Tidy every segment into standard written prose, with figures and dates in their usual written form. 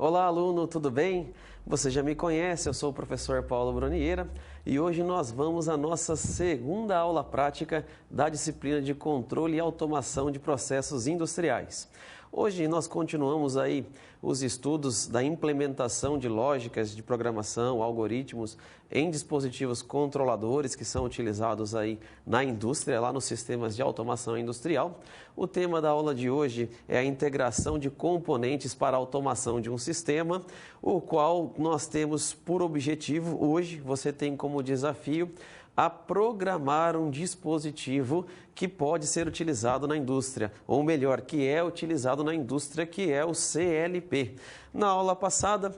Olá, aluno, tudo bem? Você já me conhece, eu sou o professor Paulo Bronieira e hoje nós vamos à nossa segunda aula prática da disciplina de Controle e Automação de Processos Industriais. Hoje nós continuamos aí os estudos da implementação de lógicas de programação, algoritmos em dispositivos controladores que são utilizados aí na indústria, lá nos sistemas de automação industrial. O tema da aula de hoje é a integração de componentes para a automação de um sistema, o qual nós temos por objetivo, hoje você tem como desafio a programar um dispositivo que pode ser utilizado na indústria, ou melhor, que é utilizado na indústria, que é o CLP. Na aula passada,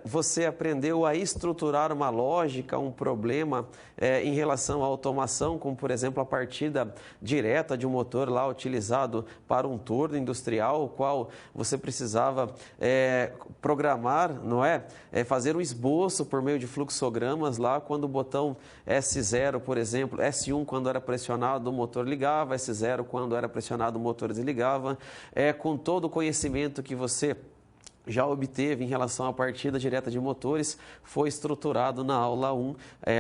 você aprendeu a estruturar uma lógica, um problema em relação à automação, como por exemplo a partida direta de um motor lá utilizado para um torno industrial, o qual você precisava programar, não é? Fazer um esboço por meio de fluxogramas lá, quando o botão S0, por exemplo, S1 quando era pressionado o motor ligava, S0 quando era pressionado o motor desligava, com todo o conhecimento que você já obteve em relação à partida direta de motores, foi estruturado na aula 1,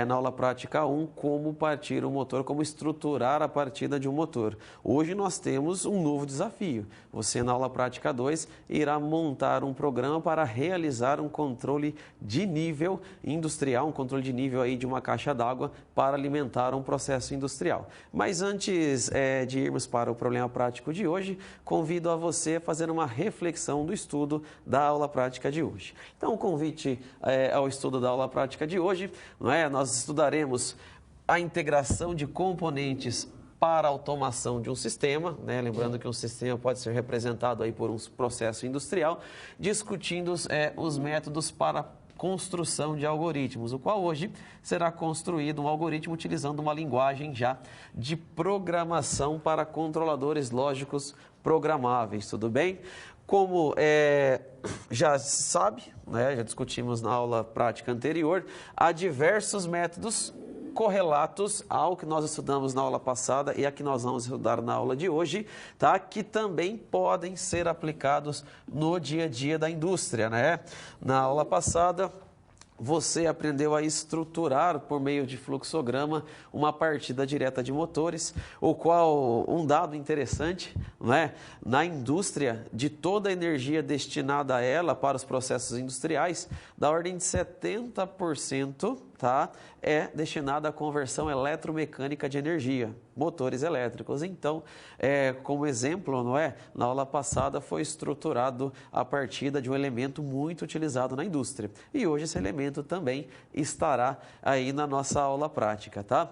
na aula prática 1, como partir um motor, como estruturar a partida de um motor. Hoje nós temos um novo desafio. Você, na aula prática 2, irá montar um programa para realizar um controle de nível industrial, um controle de nível aí de uma caixa d'água para alimentar um processo industrial. Mas antes de irmos para o problema prático de hoje, convido a você a fazer uma reflexão do estudo da aula prática de hoje. Então, o convite ao estudo da aula prática de hoje, não é? Nós estudaremos a integração de componentes para a automação de um sistema, né? Lembrando que um sistema pode ser representado aí por um processo industrial, discutindo os métodos para construção de algoritmos, o qual hoje será construído um algoritmo utilizando uma linguagem já de programação para controladores lógicos programáveis, tudo bem? Como já sabe, né, já discutimos na aula prática anterior, há diversos métodos correlatos ao que nós estudamos na aula passada e a que nós vamos estudar na aula de hoje, tá? Que também podem ser aplicados no dia a dia da indústria, né? Na aula passada, você aprendeu a estruturar por meio de fluxograma uma partida direta de motores, o qual, um dado interessante, não é? Na indústria, de toda a energia destinada a ela para os processos industriais, da ordem de 70%, tá? É destinada à conversão eletromecânica de energia, motores elétricos. Então, como exemplo, não é? Na aula passada foi estruturado a partida de um elemento muito utilizado na indústria. E hoje esse elemento também estará aí na nossa aula prática, tá?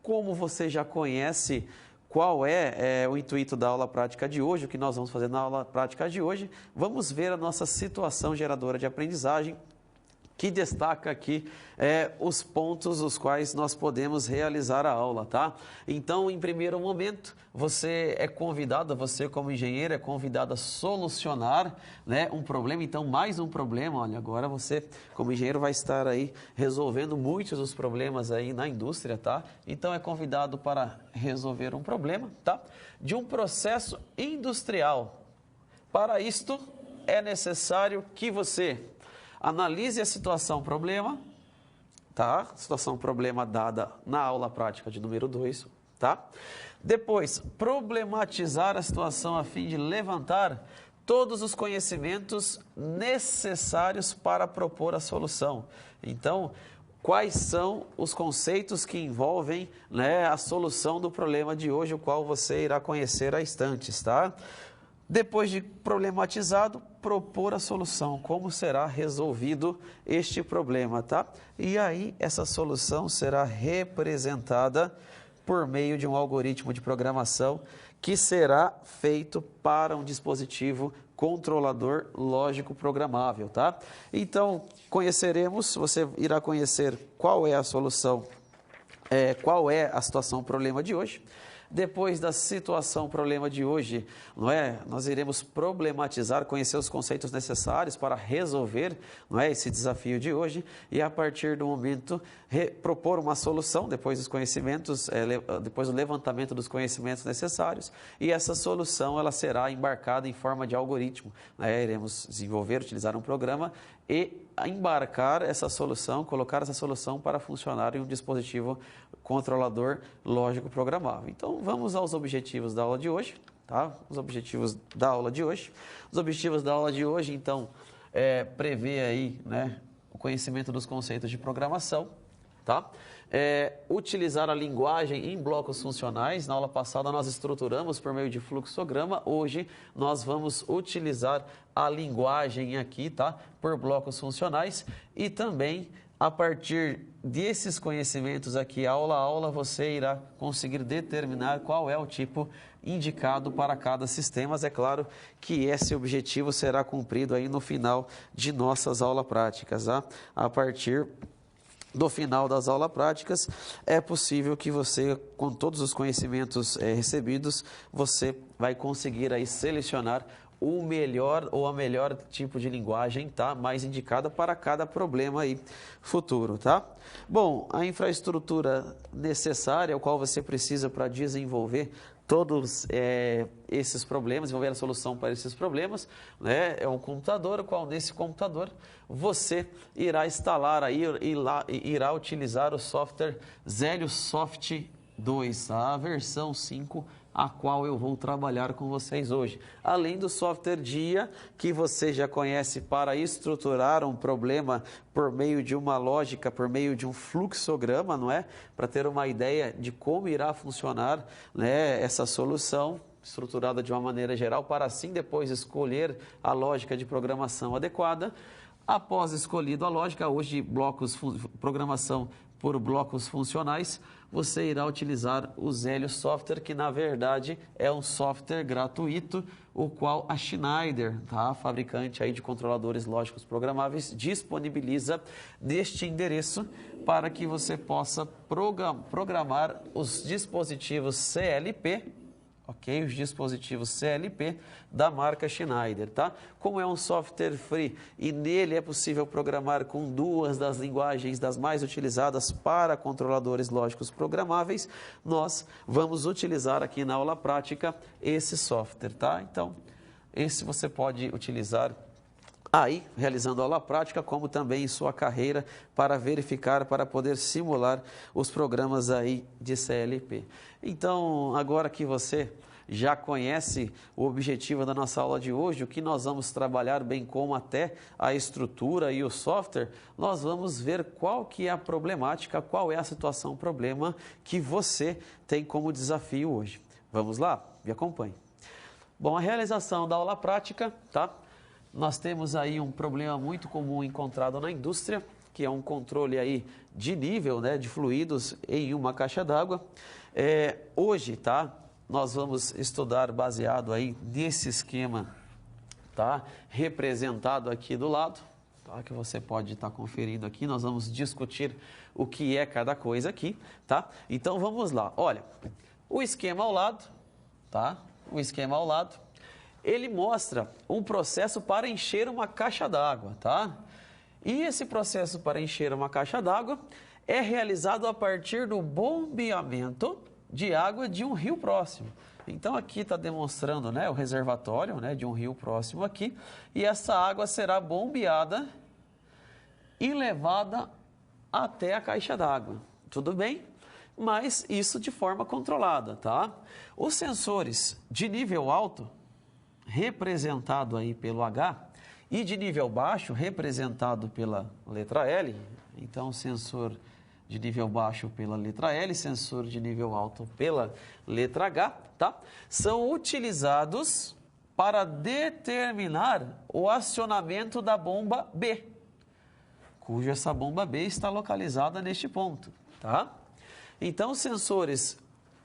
Como você já conhece qual é o intuito da aula prática de hoje, o que nós vamos fazer na aula prática de hoje, vamos ver a nossa situação geradora de aprendizagem, que destaca aqui os pontos os quais nós podemos realizar a aula, tá? Então, em primeiro momento, você é convidado, você como engenheiro é convidado a solucionar, né, um problema. Então, mais um problema, olha, agora você como engenheiro vai estar aí resolvendo muitos dos problemas aí na indústria, tá? Então, é convidado para resolver um problema, tá? De um processo industrial. Para isto, é necessário que você analise a situação problema, tá? Situação problema dada na aula prática de número 2, tá? Depois, problematizar a situação a fim de levantar todos os conhecimentos necessários para propor a solução. Então, quais são os conceitos que envolvem, né, a solução do problema de hoje, o qual você irá conhecer a instantes, tá? Depois de problematizado, propor a solução, como será resolvido este problema, tá? E aí, essa solução será representada por meio de um algoritmo de programação que será feito para um dispositivo controlador lógico programável, tá? Então, você irá conhecer qual é a solução, qual é a situação, o problema de hoje. Depois da situação, problema de hoje, não é? Nós iremos problematizar, conhecer os conceitos necessários para resolver, não é, esse desafio de hoje e a partir do momento propor uma solução depois dos conhecimentos, depois do levantamento dos conhecimentos necessários e essa solução ela será embarcada em forma de algoritmo, né? Iremos desenvolver, utilizar um programa e embarcar essa solução, colocar essa solução para funcionar em um dispositivo controlador lógico programável. Então, vamos aos objetivos da aula de hoje, tá? Os objetivos da aula de hoje. Os objetivos da aula de hoje, então, prevê aí, né, o conhecimento dos conceitos de programação, tá? Utilizar a linguagem em blocos funcionais. Na aula passada nós estruturamos por meio de fluxograma. Hoje nós vamos utilizar a linguagem aqui, tá? Por blocos funcionais e também a partir desses conhecimentos aqui, aula a aula, você irá conseguir determinar qual é o tipo indicado para cada sistema. Mas é claro que esse objetivo será cumprido aí no final de nossas aulas práticas, tá? A partir do final das aulas práticas, é possível que você, com todos os conhecimentos recebidos, você vai conseguir aí selecionar o melhor ou a melhor tipo de linguagem, tá? Mais indicada para cada problema aí futuro, tá? Bom, a infraestrutura necessária, o qual você precisa para desenvolver todos esses problemas, desenvolver a solução para esses problemas, né? É um computador, o qual nesse computador você irá instalar aí, irá utilizar o software ZelioSoft 2, a versão 5, a qual eu vou trabalhar com vocês hoje. Além do software DIA, que você já conhece para estruturar um problema por meio de uma lógica, por meio de um fluxograma, não é? Para ter uma ideia de como irá funcionar, né, essa solução estruturada de uma maneira geral, para assim depois escolher a lógica de programação adequada. Após escolhido a lógica, hoje programação por blocos funcionais, você irá utilizar o Zelio Software, que na verdade é um software gratuito, o qual a Schneider, tá, fabricante aí de controladores lógicos programáveis, disponibiliza neste endereço para que você possa programar os dispositivos CLP, ok? Os dispositivos CLP da marca Schneider, tá? Como é um software free e nele é possível programar com duas das linguagens das mais utilizadas para controladores lógicos programáveis, nós vamos utilizar aqui na aula prática esse software, tá? Então, esse você pode utilizar aí, realizando a aula prática, como também em sua carreira, para verificar, para poder simular os programas aí de CLP. Então, agora que você já conhece o objetivo da nossa aula de hoje, o que nós vamos trabalhar, bem como até a estrutura e o software, nós vamos ver qual que é a problemática, qual é a situação, problema que você tem como desafio hoje. Vamos lá? Me acompanhe. Bom, a realização da aula prática, tá? Nós temos aí um problema muito comum encontrado na indústria, que é um controle aí de nível, né, de fluidos em uma caixa d'água. Hoje, tá, nós vamos estudar baseado aí nesse esquema, tá, representado aqui do lado, tá, que você pode estar conferindo aqui. Nós vamos discutir o que é cada coisa aqui, tá? Então vamos lá. Olha, o esquema ao lado, tá? O esquema ao lado, ele mostra um processo para encher uma caixa d'água, tá? E esse processo para encher uma caixa d'água é realizado a partir do bombeamento de água de um rio próximo. Então aqui está demonstrando, né, o reservatório, né, de um rio próximo aqui, e essa água será bombeada e levada até a caixa d'água. Tudo bem? Mas isso de forma controlada, tá? Os sensores de nível alto, representado aí pelo H, e de nível baixo, representado pela letra L. Então, sensor de nível baixo pela letra L, sensor de nível alto pela letra H, tá? São utilizados para determinar o acionamento da bomba B, cuja essa bomba B está localizada neste ponto, tá? Então, os sensores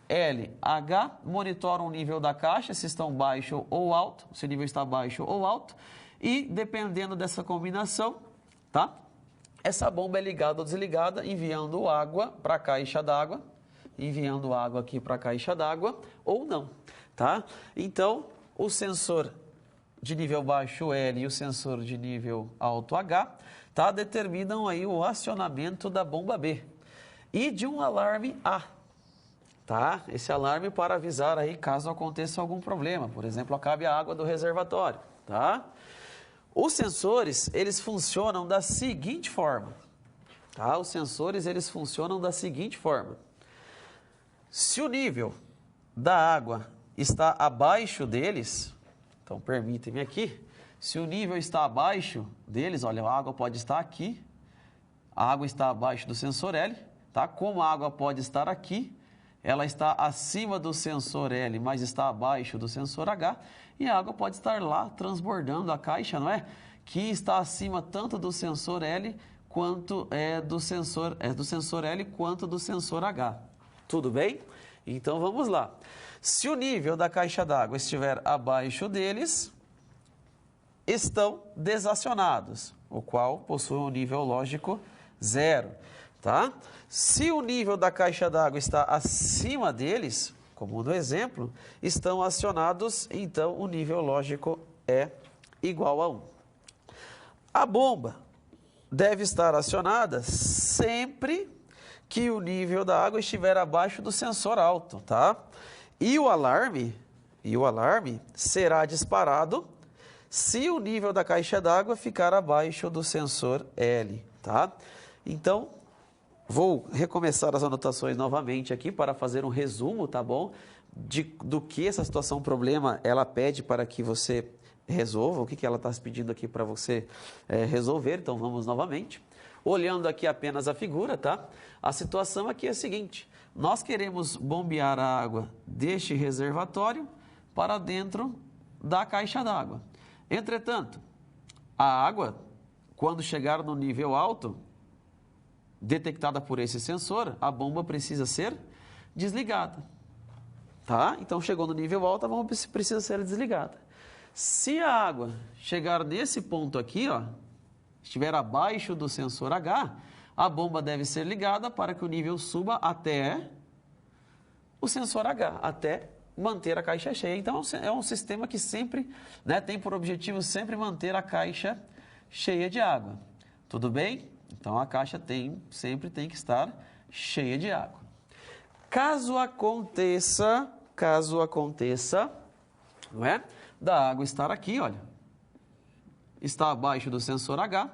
L, H monitoram o nível da caixa, se estão baixo ou alto, se o nível está baixo ou alto, e dependendo dessa combinação, tá? Essa bomba é ligada ou desligada, enviando água para a caixa d'água, enviando água aqui para a caixa d'água ou não, tá? Então, o sensor de nível baixo L e o sensor de nível alto H, tá? Determinam aí o acionamento da bomba B e de um alarme A, tá? Esse alarme para avisar aí caso aconteça algum problema, por exemplo, acabe a água do reservatório, tá? Os sensores, eles funcionam da seguinte forma, tá? Os sensores, eles funcionam da seguinte forma. Se o nível da água está abaixo deles, então permitem-me aqui, se o nível está abaixo deles, olha, a água pode estar aqui, a água está abaixo do sensor L, tá? Como a água pode estar aqui, ela está acima do sensor L, mas está abaixo do sensor H, e a água pode estar lá transbordando a caixa, não é? Que está acima tanto do sensor L quanto do sensor L quanto do sensor H. Tudo bem? Então vamos lá. Se o nível da caixa d'água estiver abaixo deles, estão desacionados, o qual possui um nível lógico 0, tá? Se o nível da caixa d'água está acima deles, como no exemplo, estão acionados, então o nível lógico é igual a 1. A bomba deve estar acionada sempre que o nível da água estiver abaixo do sensor alto, tá? E o alarme será disparado se o nível da caixa d'água ficar abaixo do sensor L, tá? Então, vou recomeçar as anotações novamente aqui para fazer um resumo, tá bom? Do que essa situação problema ela pede para que você resolva, o que ela está pedindo aqui para você resolver. Então, vamos novamente. Olhando aqui apenas a figura, tá? A situação aqui é a seguinte: nós queremos bombear a água deste reservatório para dentro da caixa d'água. Entretanto, a água, quando chegar no nível alto, detectada por esse sensor, a bomba precisa ser desligada, tá? Então, chegou no nível alto, a bomba precisa ser desligada. Se a água chegar nesse ponto aqui, ó, estiver abaixo do sensor H, a bomba deve ser ligada para que o nível suba até o sensor H, até manter a caixa cheia. Então, é um sistema que sempre, né, tem por objetivo sempre manter a caixa cheia de água. Tudo bem? Então, a caixa sempre tem que estar cheia de água. Caso aconteça, não é? Da água estar aqui, olha, está abaixo do sensor H,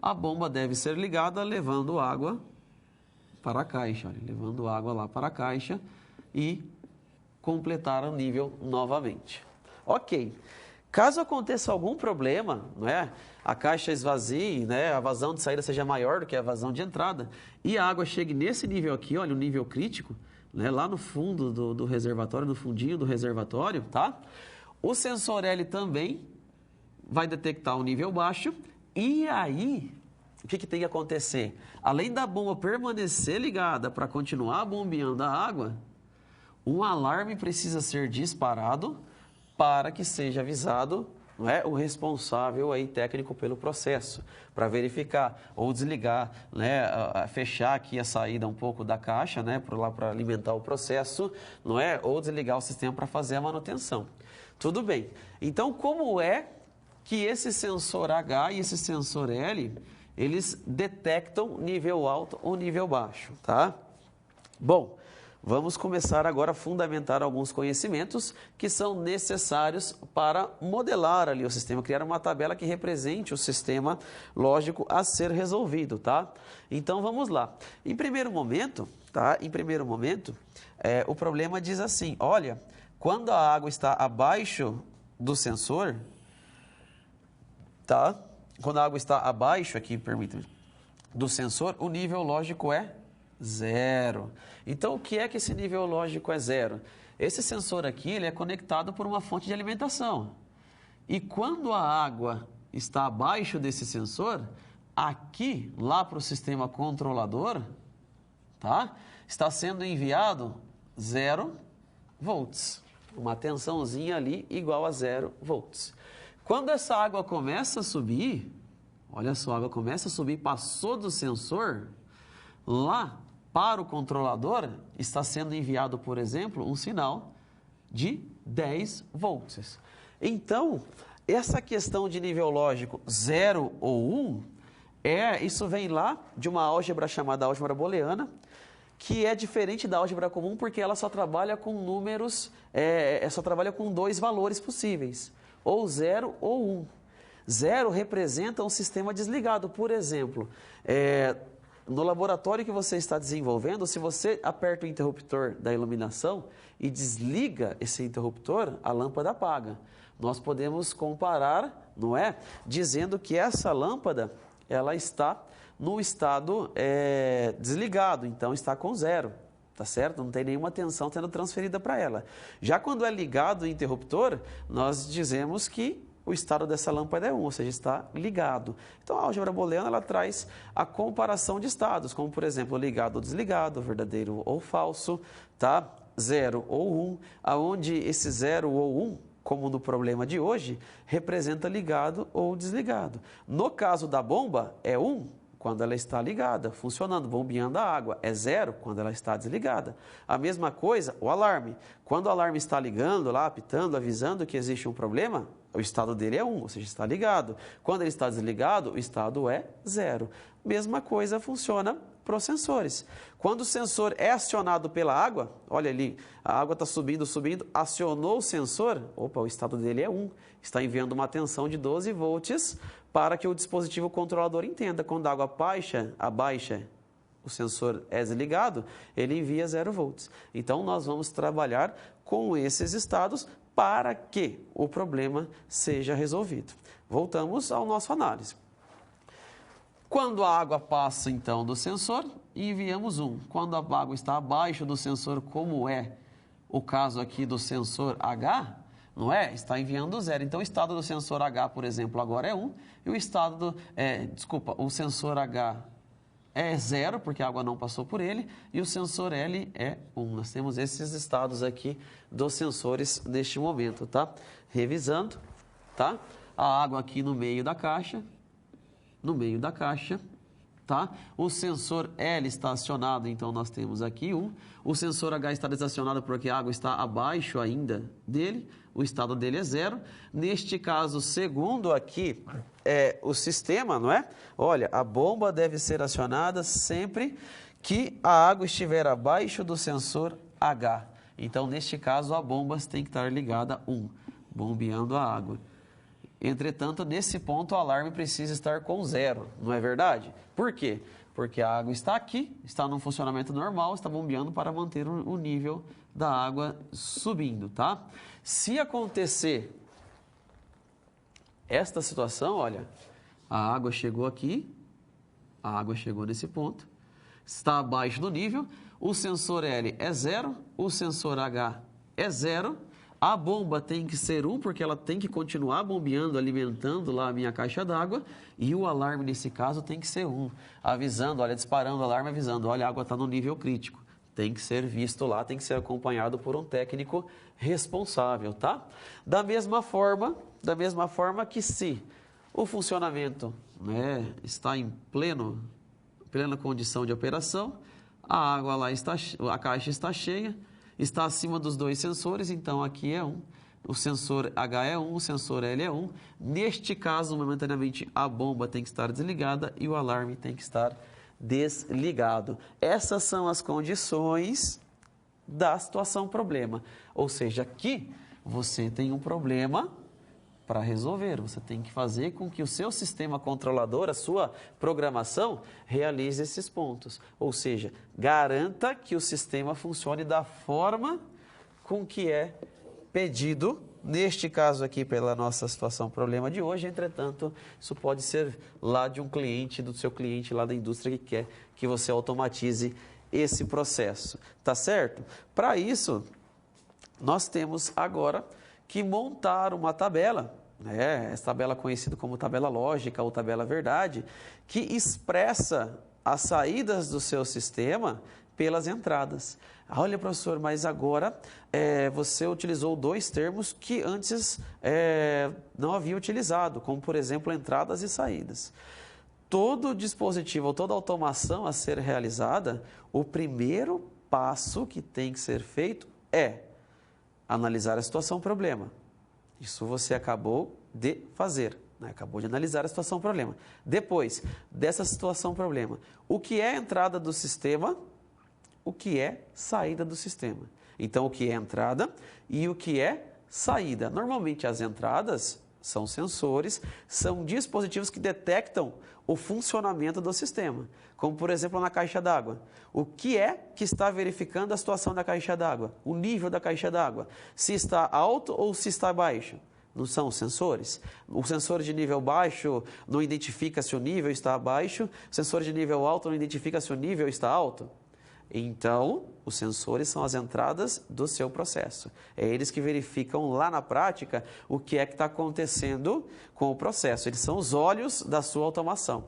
a bomba deve ser ligada levando água para a caixa, olha, levando água lá para a caixa e completar o nível novamente. Ok. Caso aconteça algum problema, não é? A caixa esvazie, né? A vazão de saída seja maior do que a vazão de entrada e a água chegue nesse nível aqui, olha, o nível crítico, né? Lá no fundo do reservatório, no fundinho do reservatório, tá? O sensor L também vai detectar um nível baixo e aí, o que tem que acontecer? Além da bomba permanecer ligada para continuar bombeando a água, um alarme precisa ser disparado para que seja avisado, não é, o responsável aí técnico pelo processo, para verificar ou desligar, né, fechar aqui a saída um pouco da caixa, né, para alimentar o processo, não é, ou desligar o sistema para fazer a manutenção. Tudo bem. Então, como é que esse sensor H e esse sensor L, eles detectam nível alto ou nível baixo, tá? Bom, vamos começar agora a fundamentar alguns conhecimentos que são necessários para modelar ali o sistema, criar uma tabela que represente o sistema lógico a ser resolvido, tá? Então, vamos lá. Em primeiro momento, tá? O problema diz assim, olha, quando a água está abaixo do sensor, tá? Quando a água está abaixo aqui, permita-me, do sensor, o nível lógico é 0. Então, o que é que esse nível lógico é 0? Esse sensor aqui, ele é conectado por uma fonte de alimentação. E quando a água está abaixo desse sensor, aqui, lá para o sistema controlador, tá? Está sendo enviado 0 volts. Uma tensãozinha ali igual a 0 volts. Quando essa água começa a subir, olha só, a água começa a subir, passou do sensor, lá para o controlador está sendo enviado, por exemplo, um sinal de 10 volts. Então, essa questão de nível lógico 0 ou 1, isso vem lá de uma álgebra chamada álgebra booleana, que é diferente da álgebra comum porque ela só trabalha com números, só trabalha com 2 valores possíveis, ou 0 ou 1. 0 representa um sistema desligado. Por exemplo, no laboratório que você está desenvolvendo, se você aperta o interruptor da iluminação e desliga esse interruptor, a lâmpada apaga. Nós podemos comparar, não é? Dizendo que essa lâmpada, ela está no estado desligado, então está com 0, tá certo? Não tem nenhuma tensão sendo transferida para ela. Já quando é ligado o interruptor, nós dizemos que o estado dessa lâmpada é 1, ou seja, está ligado. Então, a álgebra booleana, ela traz a comparação de estados, como, por exemplo, ligado ou desligado, verdadeiro ou falso, tá? 0 ou 1, aonde esse 0 ou 1, como no problema de hoje, representa ligado ou desligado. No caso da bomba, é 1 quando ela está ligada, funcionando, bombeando a água. É 0 quando ela está desligada. A mesma coisa, o alarme. Quando o alarme está ligando lá, apitando, avisando que existe um problema, o estado dele é 1, ou seja, está ligado. Quando ele está desligado, o estado é 0. Mesma coisa funciona para os sensores. Quando o sensor é acionado pela água, olha ali, a água está subindo, subindo, acionou o sensor, opa, o estado dele é 1. Está enviando uma tensão de 12 volts para que o dispositivo controlador entenda. Quando a água abaixa, o sensor é desligado, ele envia 0 volts. Então, nós vamos trabalhar com esses estados para que o problema seja resolvido. Voltamos ao nosso análise. Quando a água passa, então, do sensor, enviamos 1. Quando a água está abaixo do sensor, como é o caso aqui do sensor H, não é? Está enviando 0. Então, o estado do sensor H, por exemplo, agora é 1. E o estado o sensor H é 0, porque a água não passou por ele. E o sensor L é 1. Nós temos esses estados aqui dos sensores neste momento, tá? Revisando, tá? A água aqui no meio da caixa. Tá? O sensor L está acionado, então nós temos aqui 1. O sensor H está desacionado porque a água está abaixo ainda dele, o estado dele é 0. Neste caso, segundo aqui o sistema, não é? Olha, a bomba deve ser acionada sempre que a água estiver abaixo do sensor H. Então, neste caso, a bomba tem que estar ligada 1, bombeando a água. Entretanto, nesse ponto, o alarme precisa estar com 0, não é verdade? Por quê? Porque a água está aqui, está num funcionamento normal, está bombeando para manter o nível da água subindo, tá? Se acontecer esta situação, olha, a água chegou aqui, a água chegou nesse ponto, está abaixo do nível, o sensor L é 0, o sensor H é 0, a bomba tem que ser 1, porque ela tem que continuar bombeando, alimentando lá a minha caixa d'água. E o alarme, nesse caso, tem que ser 1. Avisando, olha, disparando o alarme, avisando, olha, a água está no nível crítico. Tem que ser visto lá, tem que ser acompanhado por um técnico responsável, tá? Da mesma forma que se o funcionamento, né, está em plena condição de operação, a água lá está, a caixa está cheia, está acima dos 2 sensores, então aqui é 1. O sensor H é 1, o sensor L é 1. Neste caso, momentaneamente, a bomba tem que estar desligada e o alarme tem que estar desligado. Essas são as condições da situação problema. Ou seja, aqui você tem um problema para resolver. Você tem que fazer com que o seu sistema controlador, a sua programação, realize esses pontos. Ou seja, garanta que o sistema funcione da forma com que é pedido, neste caso aqui, pela nossa situação problema de hoje. Entretanto, isso pode ser lá de um cliente, do seu cliente lá da indústria que quer que você automatize esse processo. Tá certo? Para isso, nós temos agora que montar uma tabela, essa tabela conhecida como tabela lógica ou tabela verdade, que expressa as saídas do seu sistema pelas entradas. Olha, professor, mas agora você utilizou 2 termos que antes não havia utilizado, como, por exemplo, entradas e saídas. todo dispositivo ou toda automação a ser realizada, o primeiro passo que tem que ser feito é analisar a situação-problema. Isso você acabou de fazer, né? Acabou de analisar a situação-problema. Depois dessa situação-problema, o que é entrada do sistema, o que é saída do sistema. Então, o que é entrada e o que é saída. Normalmente, as entradas são sensores, são dispositivos que detectam o funcionamento do sistema. Como, por exemplo, na caixa d'água. O que é que está verificando a situação da caixa d'água? O nível da caixa d'água. Se está alto ou se está baixo? Não são os sensores? O sensor de nível baixo não identifica se o nível está baixo, o sensor de nível alto não identifica se o nível está alto. Então, os sensores são as entradas do seu processo. É eles que verificam lá na prática o que é que está acontecendo com o processo. Eles são os olhos da sua automação.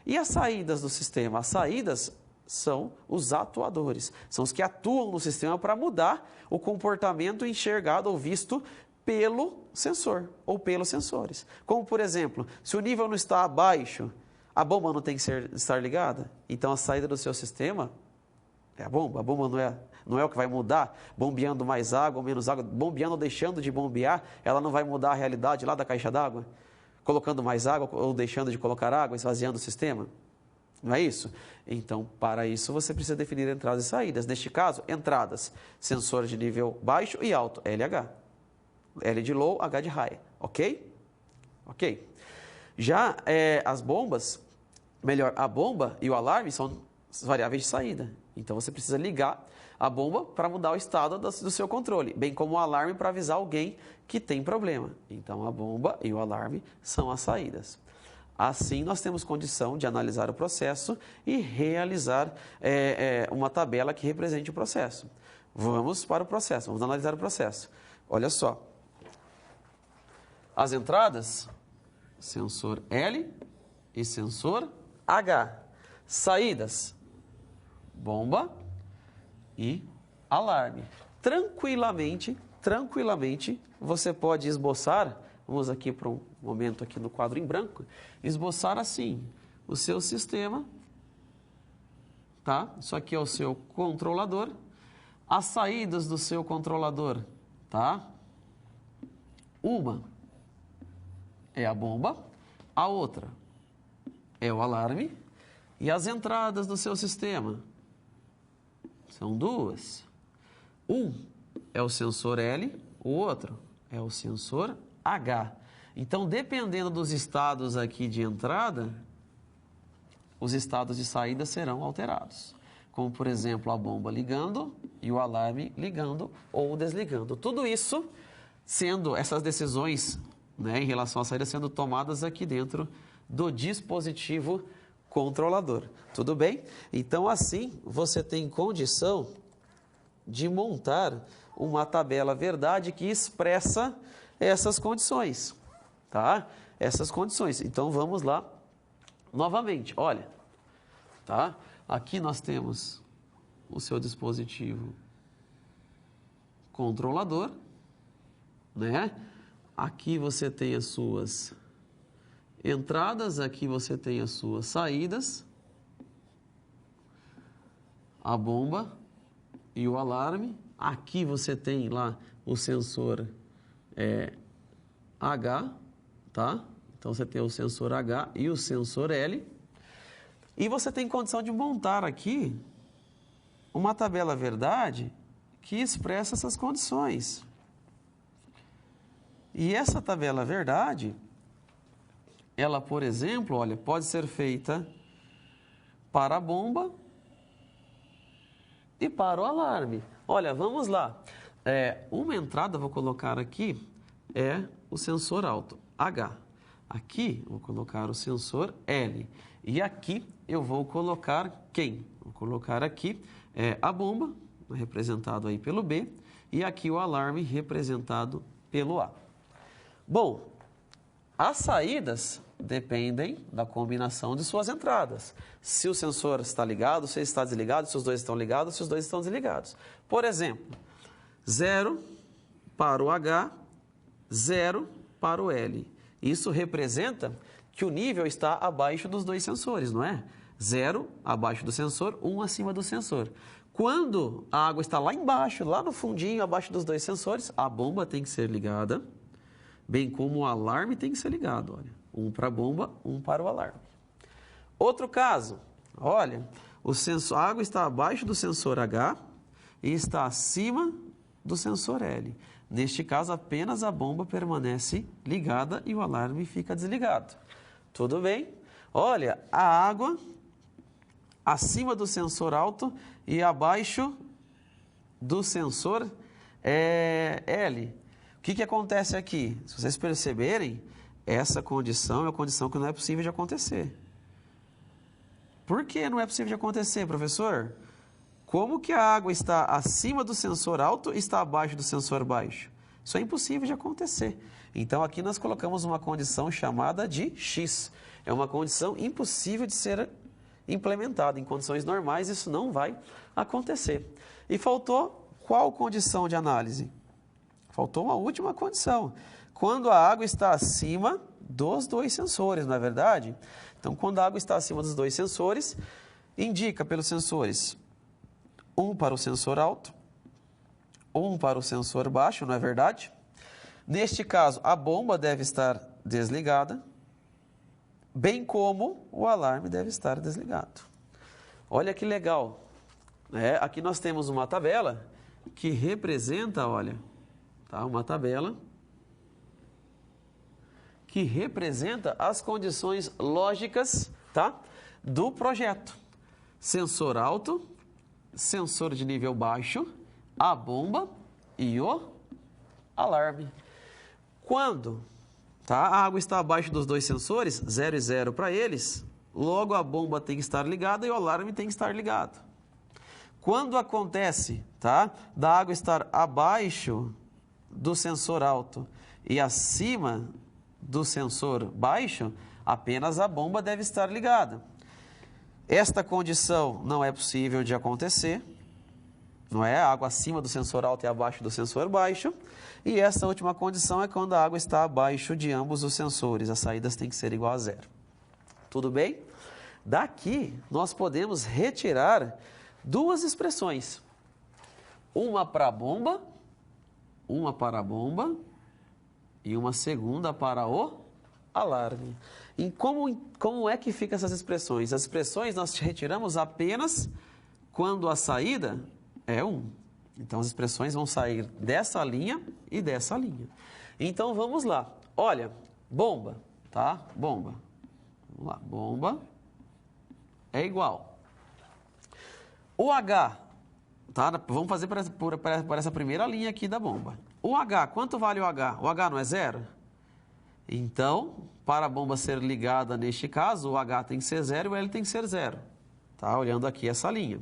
E as saídas do sistema? As saídas são os atuadores. São os que atuam no sistema para mudar o comportamento enxergado ou visto pelo sensor ou pelos sensores. Como, por exemplo, se o nível não está abaixo, a bomba não tem que estar ligada? Então, a saída do seu sistema é a bomba não é o que vai mudar, bombeando mais água ou menos água, bombeando ou deixando de bombear, ela não vai mudar a realidade lá da caixa d'água, colocando mais água ou deixando de colocar água, esvaziando o sistema. Não é isso? Então, para isso, você precisa definir entradas e saídas. Neste caso, entradas, sensor de nível baixo e alto, LH. L de low, H de high, ok? Ok. Já as bombas, melhor, a bomba e o alarme são variáveis de saída. Então, você precisa ligar a bomba para mudar o estado do seu controle, bem como o alarme para avisar alguém que tem problema. Então, a bomba e o alarme são as saídas. Assim, nós temos condição de analisar o processo e realizar uma tabela que represente o processo. Vamos para o processo, vamos analisar o processo. Olha só. As entradas, sensor L e sensor H. Saídas, bomba e alarme. Tranquilamente, você pode esboçar, vamos aqui para um momento aqui no quadro em branco, esboçar assim, o seu sistema, tá? Isso aqui é o seu controlador, as saídas do seu controlador, tá? Uma é a bomba, a outra é o alarme e as entradas do seu sistema são duas. Um é o sensor L, o outro é o sensor H. Então, dependendo dos estados aqui de entrada, os estados de saída serão alterados. Como, por exemplo, a bomba ligando e o alarme ligando ou desligando. Tudo isso sendo essas decisões, né, em relação à saída sendo tomadas aqui dentro do dispositivo controlador. Tudo bem? Então, assim, você tem condição de montar uma tabela verdade que expressa essas condições, tá? Essas condições. Então, vamos lá novamente. Olha, tá? Aqui nós temos o seu dispositivo controlador, né? Aqui você tem as suas entradas, aqui você tem as suas saídas, a bomba e o alarme. Aqui você tem lá o sensor H, tá? Então você tem o sensor H e o sensor L. E você tem condição de montar aqui uma tabela verdade que expressa essas condições. E essa tabela verdade, ela, por exemplo, olha, pode ser feita para a bomba e para o alarme. Olha, vamos lá. Uma entrada, vou colocar aqui, é o sensor alto, H. Aqui, vou colocar o sensor L. E aqui, eu vou colocar quem? Vou colocar aqui a bomba, representado aí pelo B, e aqui o alarme, representado pelo A. Bom, as saídas dependem da combinação de suas entradas. Se o sensor está ligado, se ele está desligado, se os dois estão ligados, se os dois estão desligados. Por exemplo, 0 para o H, 0 para o L. Isso representa que o nível está abaixo dos dois sensores, não é? 0 abaixo do sensor, 1 acima do sensor. Quando a água está lá embaixo, lá no fundinho, abaixo dos dois sensores, a bomba tem que ser ligada, bem como o alarme tem que ser ligado, olha. Um para a bomba, um para o alarme. Outro caso, olha, a água está abaixo do sensor H e está acima do sensor L. Neste caso, apenas a bomba permanece ligada e o alarme fica desligado. Tudo bem? Olha, a água acima do sensor alto e abaixo do sensor L. O que acontece aqui? Se vocês perceberem, essa condição é uma condição que não é possível de acontecer. Por que não é possível de acontecer, professor? Como que a água está acima do sensor alto e está abaixo do sensor baixo? Isso é impossível de acontecer. Então, aqui nós colocamos uma condição chamada de X. É uma condição impossível de ser implementada. Em condições normais, isso não vai acontecer. E faltou qual condição de análise? Faltou uma última condição. Quando a água está acima dos dois sensores, não é verdade? Então, quando a água está acima dos dois sensores, indica pelos sensores um para o sensor alto, um para o sensor baixo, não é verdade? Neste caso, a bomba deve estar desligada, bem como o alarme deve estar desligado. Olha que legal. Aqui nós temos uma tabela que representa, olha, tá? Uma tabela que representa as condições lógicas, tá? Do projeto. Sensor alto, sensor de nível baixo, a bomba e o alarme. Quando a água está abaixo dos dois sensores, 0 e 0 para eles, logo a bomba tem que estar ligada e o alarme tem que estar ligado. Quando acontece da água estar abaixo do sensor alto e acima do sensor baixo, apenas a bomba deve estar ligada. Esta condição não é possível de acontecer, não é? A água acima do sensor alto e abaixo do sensor baixo. E essa última condição é quando a água está abaixo de ambos os sensores. As saídas têm que ser igual a 0. Tudo bem? Daqui, nós podemos retirar duas expressões. Uma para a bomba e uma segunda para o alarme. E como é que ficam essas expressões? As expressões nós retiramos apenas quando a saída é 1. Então, as expressões vão sair dessa linha e dessa linha. Então, vamos lá. Olha, bomba, tá? Bomba. Vamos lá, bomba é igual. O H, tá? Vamos fazer por essa primeira linha aqui da bomba. O H, quanto vale o H? O H não é 0? Então, para a bomba ser ligada neste caso, o H tem que ser 0 e o L tem que ser 0. Tá? Olhando aqui essa linha.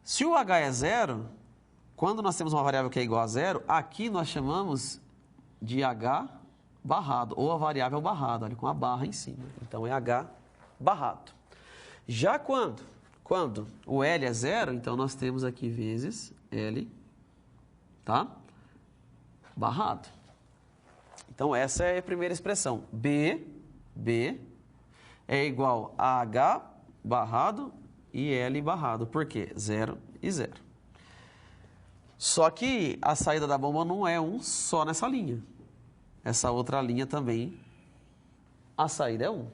Se o H é 0, quando nós temos uma variável que é igual a 0, aqui nós chamamos de H barrado, ou a variável barrada, olha, com a barra em cima. Então, é H barrado. Já quando o L é 0, então nós temos aqui vezes L, tá? Barrado. Então, essa é a primeira expressão. B é igual a H barrado e L barrado. Por quê? 0 e 0. Só que a saída da bomba não é 1 só nessa linha. Essa outra linha também, a saída é 1.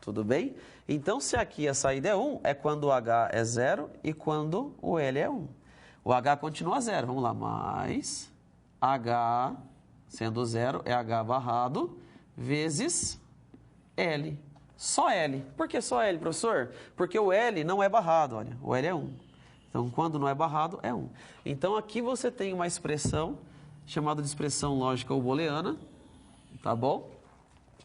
Tudo bem? Então, se aqui a saída é 1, é quando o H é 0 e quando o L é 1. O H continua 0. Vamos lá, mais H, sendo 0, é H barrado, vezes L. Só L. Por que só L, professor? Porque o L não é barrado, olha. O L é 1. Então, quando não é barrado, é 1. Então, aqui você tem uma expressão chamada de expressão lógica booleana, tá bom?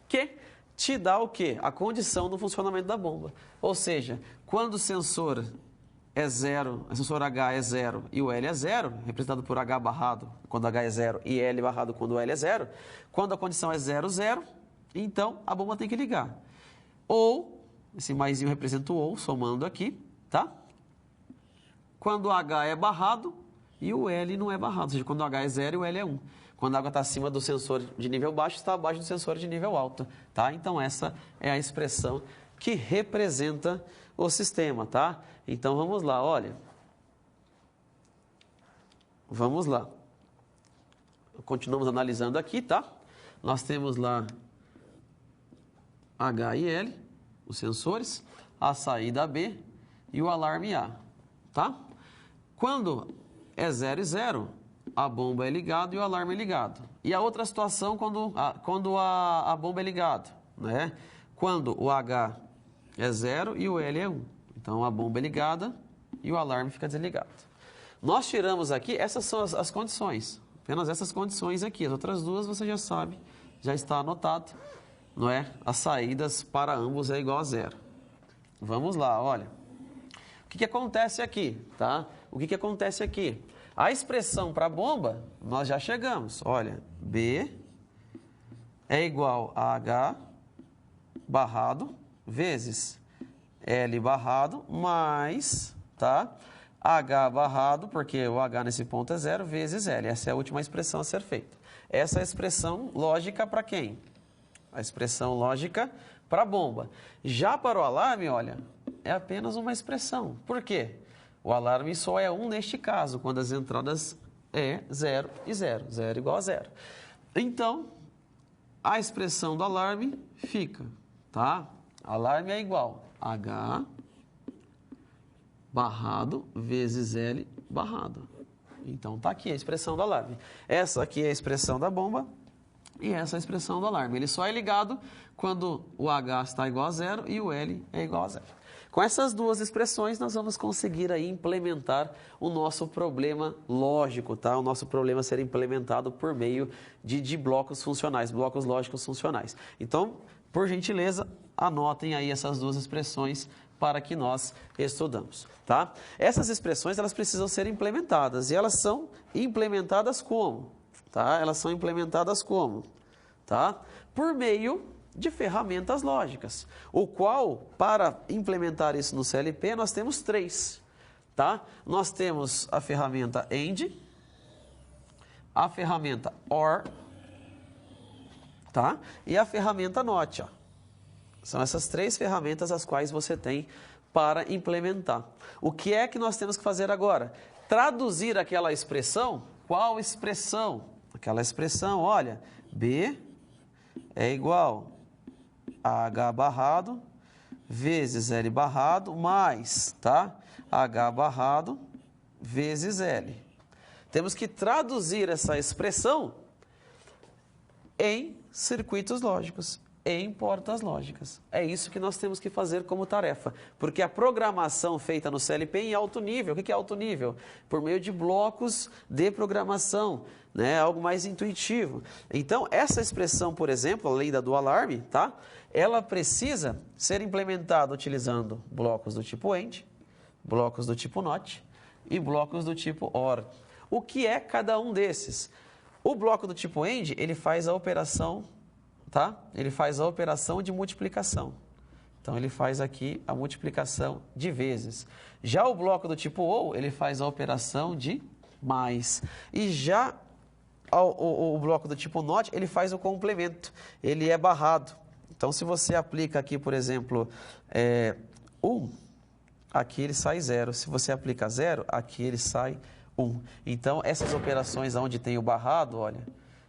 Que te dá o quê? A condição do funcionamento da bomba. Ou seja, quando o sensor é 0, o sensor H é 0 e o L é 0, representado por H barrado quando H é 0 e L barrado quando L é 0, quando a condição é 0, 0, então a bomba tem que ligar. Ou, esse maisinho representa o ou, somando aqui, tá? Quando o H é barrado e o L não é barrado, ou seja, quando o H é 0 e o L é 1. Quando a água está acima do sensor de nível baixo, está abaixo do sensor de nível alto, tá? Então, essa é a expressão que representa o sistema, tá? Então, vamos lá, olha. Vamos lá. Continuamos analisando aqui, tá? Nós temos lá H e L, os sensores, a saída B e o alarme A, tá? Quando é 0 e 0, a bomba é ligada e o alarme é ligado. E a outra situação quando a bomba é ligada, né? Quando o H é 0 e o L é 1. Então, a bomba é ligada e o alarme fica desligado. Nós tiramos aqui, essas são as condições, apenas essas condições aqui. As outras duas você já sabe, já está anotado, não é? As saídas para ambos é igual a 0. Vamos lá, olha. O que acontece aqui, tá? O que acontece aqui? A expressão para a bomba, nós já chegamos. Olha, B é igual a H barrado vezes L barrado mais, tá? H barrado, porque o H nesse ponto é 0, vezes L. Essa é a última expressão a ser feita. Essa é a expressão lógica para quem? A expressão lógica para a bomba. Já para o alarme, olha, é apenas uma expressão. Por quê? O alarme só é 1 neste caso, quando as entradas é 0 e 0. 0 igual a 0. Então, a expressão do alarme fica, tá? Alarme é igual a H barrado vezes L barrado. Então, tá aqui a expressão do alarme. Essa aqui é a expressão da bomba e essa é a expressão do alarme. Ele só é ligado quando o H está igual a 0 e o L é igual a 0. Com essas duas expressões, nós vamos conseguir aí implementar o nosso problema lógico, tá? O nosso problema ser implementado por meio de blocos funcionais, blocos lógicos funcionais. Então, por gentileza, anotem aí essas duas expressões para que nós estudamos, tá? Essas expressões, elas precisam ser implementadas, e elas são implementadas como? Tá? Elas são implementadas como? Tá? Por meio de ferramentas lógicas, o qual, para implementar isso no CLP, nós temos 3, tá? Nós temos a ferramenta AND, a ferramenta OR, tá? E a ferramenta NOT, ó. São essas 3 ferramentas as quais você tem para implementar. O que é que nós temos que fazer agora? Traduzir aquela expressão. Qual expressão? Aquela expressão, olha, B é igual a H barrado vezes L barrado mais, tá? H barrado vezes L. Temos que traduzir essa expressão em circuitos lógicos, em portas lógicas. É isso que nós temos que fazer como tarefa, porque a programação feita no CLP é em alto nível. O que é alto nível? Por meio de blocos de programação, né? Algo mais intuitivo. Então, essa expressão, por exemplo, a lei do alarme, tá? Ela precisa ser implementada utilizando blocos do tipo AND, blocos do tipo NOT e blocos do tipo OR. O que é cada um desses? O bloco do tipo AND, ele faz a operação, tá? Ele faz a operação de multiplicação. Então, ele faz aqui a multiplicação de vezes. Já o bloco do tipo OR, ele faz a operação de mais. E já o bloco do tipo NOT, ele faz o complemento. Ele é barrado. Então, se você aplica aqui, por exemplo, 1, aqui ele sai 0. Se você aplica 0, aqui ele sai 1. Então, essas operações onde tem o barrado, olha,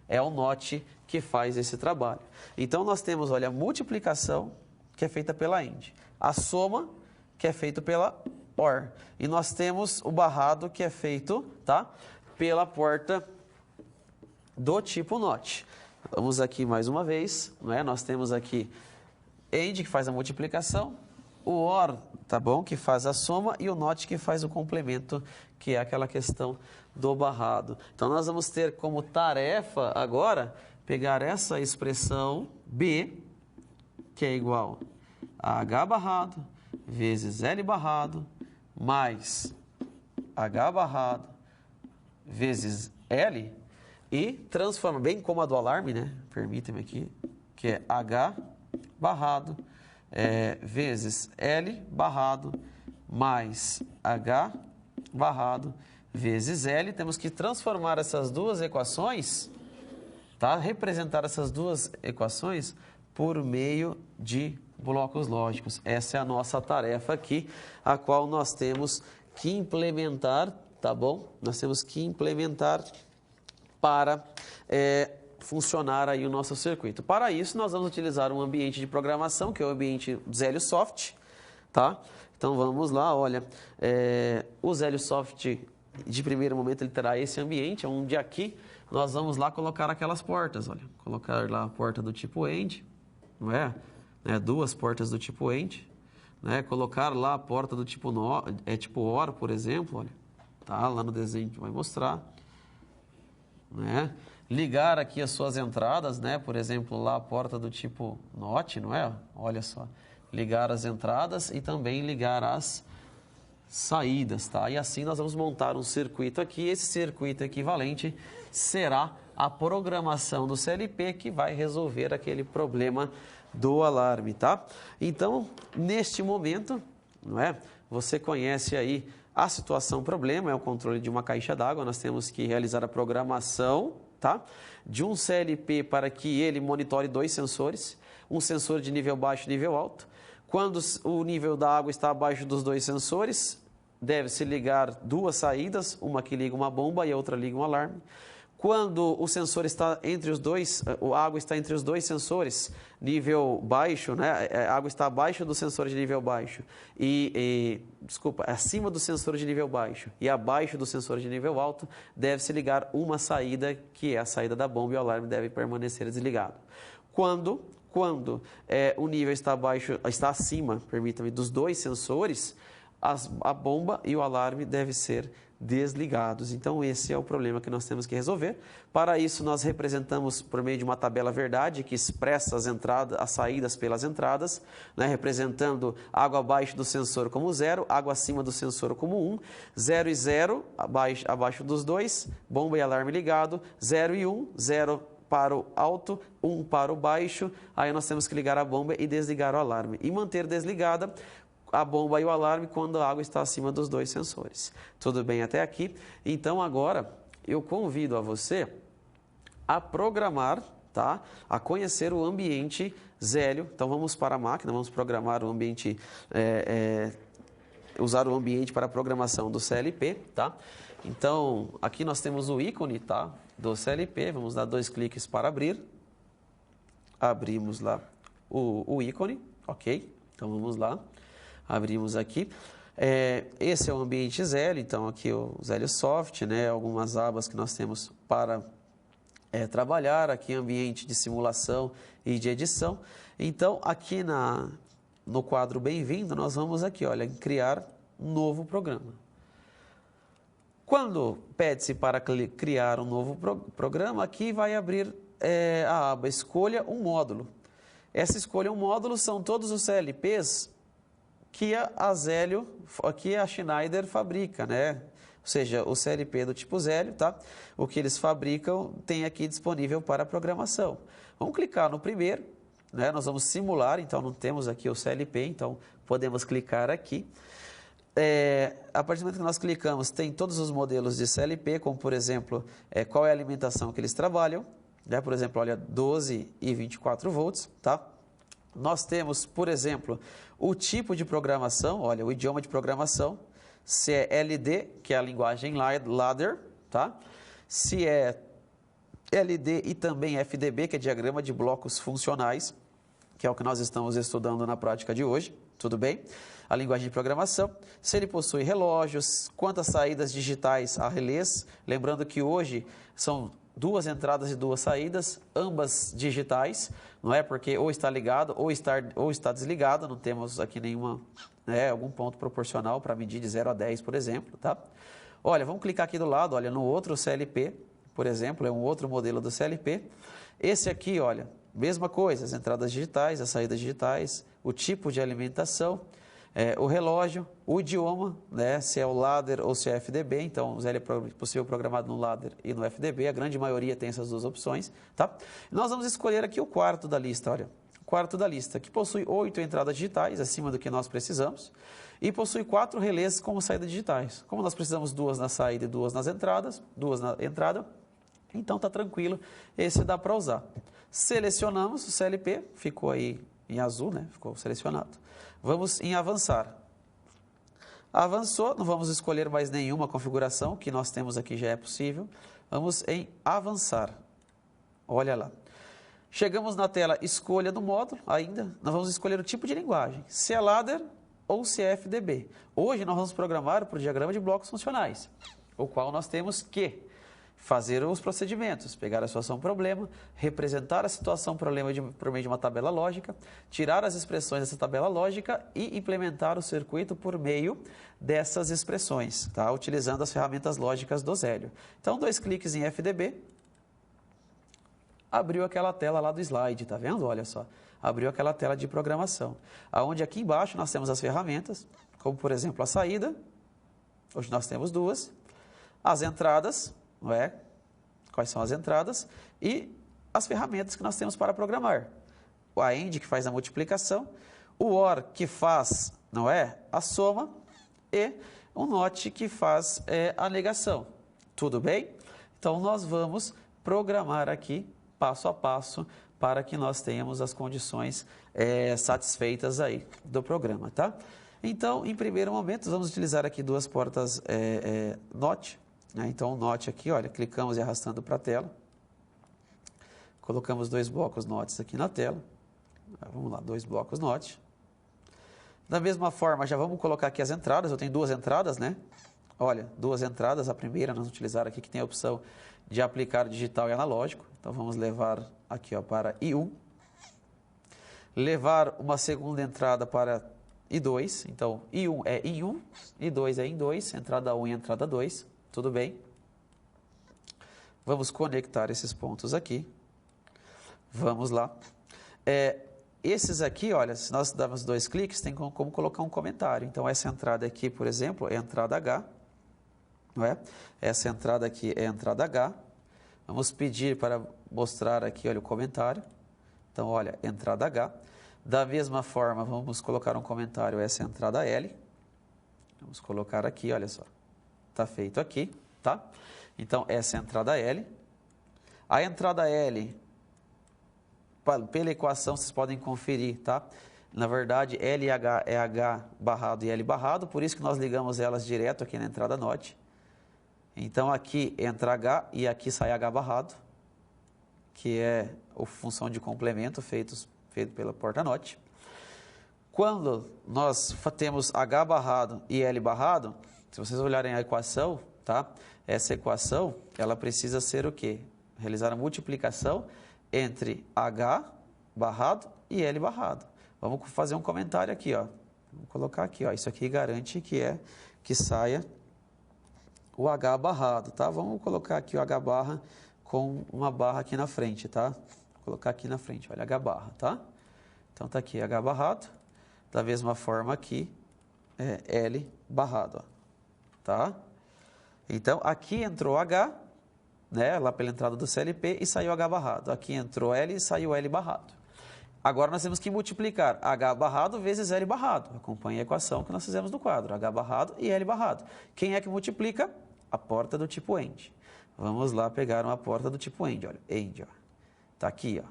é o NOT que faz esse trabalho. Então, nós temos, olha, a multiplicação, que é feita pela AND. A soma, que é feita pela OR. E nós temos o barrado, que é feito, tá? Pela porta do tipo NOT. Vamos aqui mais uma vez, não é? Nós temos aqui AND, que faz a multiplicação, o OR, tá bom? Que faz a soma, e o NOT, que faz o complemento, que é aquela questão do barrado. Então, nós vamos ter como tarefa agora pegar essa expressão B, que é igual a H barrado vezes L barrado mais H barrado vezes L, e transforma, bem como a do alarme, né? Permita-me aqui, que é H barrado vezes L barrado mais H barrado vezes L. Temos que transformar essas duas equações tá? Representar essas duas equações por meio de blocos lógicos. Essa é a nossa tarefa aqui, a qual nós temos que implementar, tá bom? Nós temos que implementar para funcionar aí o nosso circuito. Para isso, nós vamos utilizar um ambiente de programação, que é o ambiente ZélioSoft, tá? Então, vamos lá, olha, o ZélioSoft, de primeiro momento, ele terá esse ambiente, onde aqui nós vamos lá colocar aquelas portas, olha, colocar lá a porta do tipo AND, não é? Duas portas do tipo AND, né? Colocar lá a porta do tipo tipo OR, por exemplo, olha, tá? Lá no desenho a gente vai mostrar, né? Ligar aqui as suas entradas, né? Por exemplo, lá a porta do tipo NOT, não é? Olha só, ligar as entradas e também ligar as saídas, tá? E assim nós vamos montar um circuito aqui. Esse circuito equivalente será a programação do CLP que vai resolver aquele problema do alarme, tá? Então, neste momento, não é? Você conhece aí a situação problema, é o controle de uma caixa d'água. Nós temos que realizar a programação, tá? De um CLP para que ele monitore dois sensores, um sensor de nível baixo e nível alto. Quando o nível da água está abaixo dos dois sensores, deve-se ligar duas saídas, uma que liga uma bomba e a outra liga um alarme. Quando o sensor está entre os dois, a água está entre os dois sensores, nível baixo, né? A água está abaixo do sensor de nível baixo acima do sensor de nível baixo e abaixo do sensor de nível alto, deve-se ligar uma saída, que é a saída da bomba, e o alarme deve permanecer desligado. Quando o nível está acima, permita-me, dos dois sensores, a bomba e o alarme devem ser desligados. Então, esse é o problema que nós temos que resolver. Para isso, nós representamos por meio de uma tabela verdade que expressa as saídas pelas entradas, né, representando água abaixo do sensor como 0, água acima do sensor como 1, 0 e 0 abaixo dos dois, bomba e alarme ligado, 0 e 1, 0 para o alto, 1 para o baixo. Aí nós temos que ligar a bomba e desligar o alarme e manter desligada a bomba e o alarme quando a água está acima dos dois sensores. Tudo bem até aqui? Então, agora, eu convido a você a programar, tá? A conhecer o ambiente Zélio. Então, vamos para a máquina, vamos programar o ambiente, usar o ambiente para a programação do CLP, tá? Então, aqui nós temos o ícone, tá? Do CLP, vamos dar 2 cliques para abrir. Abrimos lá o ícone, ok? Então, vamos lá. Abrimos aqui. Esse é o ambiente Zélio, então aqui o ZélioSoft, né? Algumas abas que nós temos para trabalhar, aqui ambiente de simulação e de edição. Então, aqui no quadro Bem-vindo, nós vamos aqui, olha, em criar um novo programa. Quando pede-se para criar um novo programa, aqui vai abrir a aba Escolha um módulo. Essa escolha um módulo são todos os CLPs que a Schneider fabrica, né? Ou seja, o CLP do tipo Zélio, tá? O que eles fabricam tem aqui disponível para programação. Vamos clicar no primeiro, né? Nós vamos simular, então não temos aqui o CLP, então podemos clicar aqui. A partir do momento que nós clicamos, tem todos os modelos de CLP, como por exemplo, qual é a alimentação que eles trabalham, né? Por exemplo, olha, 12 e 24 volts, tá? Nós temos, por exemplo, o tipo de programação, olha, o idioma de programação, se é LD, que é a linguagem ladder, tá? Se é LD e também FDB, que é diagrama de blocos funcionais, que é o que nós estamos estudando na prática de hoje, tudo bem? A linguagem de programação, se ele possui relógios, quantas saídas digitais há relés, lembrando que hoje são 2 entradas e 2 saídas, ambas digitais, não é? Porque ou está ligado ou está desligado, não temos aqui algum ponto proporcional para medir de 0 a 10, por exemplo, tá? Olha, vamos clicar aqui do lado, olha, no outro CLP, por exemplo, é um outro modelo do CLP. Esse aqui, olha, mesma coisa, as entradas digitais, as saídas digitais, o tipo de alimentação, o relógio, o idioma, né, se é o ladder ou se é FDB, então o Zélio é possível programado no ladder e no FDB, a grande maioria tem essas 2 opções, tá? Nós vamos escolher aqui o quarto da lista, olha, quarto da lista, que possui 8 entradas digitais, acima do que nós precisamos, e possui 4 relés como saídas digitais. Como nós precisamos 2 na saída e 2 nas entradas, 2 na entrada, Então está tranquilo, esse dá para usar. Selecionamos o CLP, ficou aí em azul, né? Ficou selecionado. Vamos em avançar. Avançou, não vamos escolher mais nenhuma configuração, que nós temos aqui já é possível. Vamos em avançar. Olha lá. Chegamos na tela escolha do módulo, ainda. Nós vamos escolher o tipo de linguagem, se é ladder ou se é FDB. Hoje nós vamos programar para o diagrama de blocos funcionais, o qual nós temos que fazer os procedimentos, pegar a situação problema, representar a situação problema por meio de uma tabela lógica, tirar as expressões dessa tabela lógica e implementar o circuito por meio dessas expressões, tá? Utilizando as ferramentas lógicas do Zélio. Então, 2 cliques em FDB, abriu aquela tela lá do slide, tá vendo? Olha só, abriu aquela tela de programação, aonde aqui embaixo nós temos as ferramentas, como por exemplo a saída, hoje nós temos 2, as entradas, não é? Quais são as entradas e as ferramentas que nós temos para programar. O AND, que faz a multiplicação, o OR, que faz, não é? A soma, e o NOT, que faz a negação. Tudo bem? Então, nós vamos programar aqui, passo a passo, para que nós tenhamos as condições satisfeitas aí do programa, tá? Então, em primeiro momento, vamos utilizar aqui 2 portas NOT. Então, o NOT aqui, olha, clicamos e arrastando para a tela. Colocamos 2 blocos NOTs aqui na tela. Vamos lá, 2 blocos NOT. Da mesma forma, já vamos colocar aqui as entradas. Eu tenho 2 entradas, né? Olha, 2 entradas. A primeira nós vamos utilizar aqui, que tem a opção de aplicar digital e analógico. Então, vamos levar aqui ó, para I1. Levar uma segunda entrada para I2. Então, I1 é I1, I2 é I2, entrada 1 e entrada 2. Tudo bem? Vamos conectar esses pontos aqui. Vamos lá. Esses aqui, olha, se nós darmos 2 cliques, tem como colocar um comentário. Então, essa entrada aqui, por exemplo, é a entrada H. Não é? Essa entrada aqui é a entrada H. Vamos pedir para mostrar aqui, olha, o comentário. Então, olha, entrada H. Da mesma forma, vamos colocar um comentário, essa é a entrada L. Vamos colocar aqui, olha só. Está feito aqui, tá? Então, essa é a entrada L. A entrada L, pela equação, vocês podem conferir, tá? Na verdade, L e H é H barrado e L barrado, por isso que nós ligamos elas direto aqui na entrada NOT. Então, aqui entra H e aqui sai H barrado, que é a função de complemento feito pela porta NOT. Quando nós temos H barrado e L barrado, se vocês olharem a equação, tá? Essa equação, ela precisa ser o quê? Realizar a multiplicação entre H barrado e L barrado. Vamos fazer um comentário aqui, ó. Vamos colocar aqui, ó. Isso aqui garante que saia o H barrado, tá? Vamos colocar aqui o H barra com uma barra aqui na frente, tá? Vou colocar aqui na frente, olha, H barra, tá? Então, tá aqui H barrado. Da mesma forma aqui, L barrado, ó. Tá? Então, aqui entrou H, né, lá pela entrada do CLP, e saiu H barrado. Aqui entrou L e saiu L barrado. Agora, nós temos que multiplicar H barrado vezes L barrado. Acompanhe a equação que nós fizemos no quadro. H barrado e L barrado. Quem é que multiplica? A porta do tipo AND. Vamos lá pegar uma porta do tipo AND. Olha, AND, ó. Tá aqui, ó.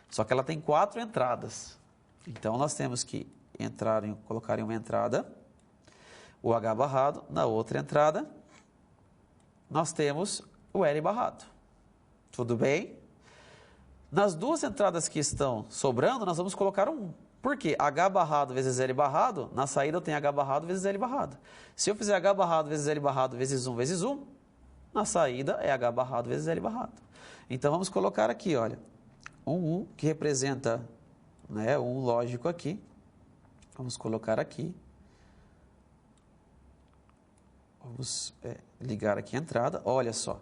Só que ela tem 4 entradas. Então, nós temos que colocar em uma entrada o H barrado, na outra entrada, nós temos o L barrado. Tudo bem? Nas 2 entradas que estão sobrando, nós vamos colocar um. Por quê? H barrado vezes L barrado, na saída eu tenho H barrado vezes L barrado. Se eu fizer H barrado vezes L barrado vezes 1, na saída é H barrado vezes L barrado. Então, vamos colocar aqui, olha, um que representa, né, um lógico aqui. Vamos colocar aqui. Vamos ligar aqui a entrada. Olha só.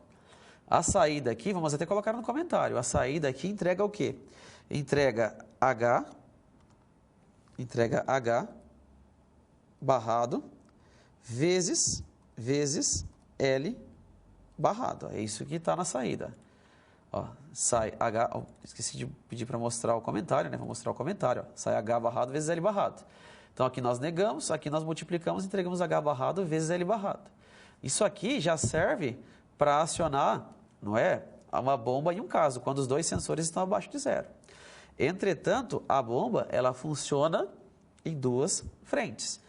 A saída aqui, vamos até colocar no comentário. A saída aqui entrega o quê? Entrega H barrado vezes L barrado. É isso que está na saída. Ó, sai H... Ó, esqueci de pedir para mostrar o comentário, né? Vou mostrar o comentário. Ó, sai H barrado vezes L barrado. Então, aqui nós negamos, aqui nós multiplicamos e entregamos H barrado vezes L barrado. Isso aqui já serve para acionar, não é? uma bomba em um caso, quando os dois sensores estão abaixo de zero. Entretanto, a bomba ela funciona em duas frentes,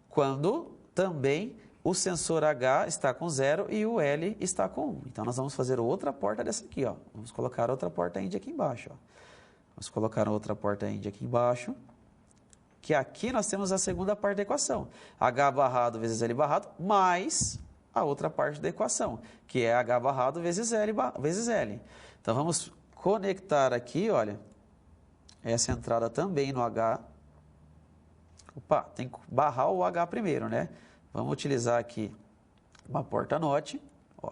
quando também o sensor H está com 0 e o L está com 1. Então, nós vamos fazer outra porta dessa aqui, ó. Vamos colocar outra porta Ind aqui embaixo, ó. Vamos colocar outra porta Ind aqui embaixo, que aqui nós temos a segunda parte da equação. H barrado vezes L barrado, mais a outra parte da equação, que é H barrado vezes L. Então, vamos conectar aqui, olha, essa entrada também no H. Opa, tem que barrar o H primeiro, né? Vamos utilizar aqui uma porta NOT, ó,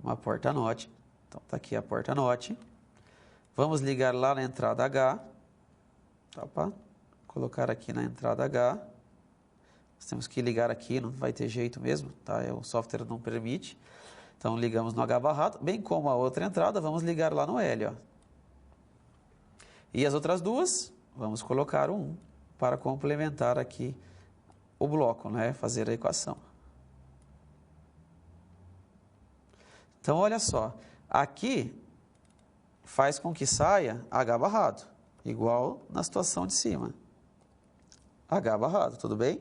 uma porta NOT. Então, está aqui a porta NOT. Vamos ligar lá na entrada H. Opa, colocar aqui na entrada H. Nós temos que ligar aqui, não vai ter jeito mesmo, tá? O software não permite. Então, ligamos no H barrado, bem como a outra entrada, vamos ligar lá no L, ó. E as outras duas, vamos colocar um para complementar aqui o bloco, né? Fazer a equação. Então, olha só, aqui faz com que saia H barrado, igual na situação de cima. H barrado, tudo bem?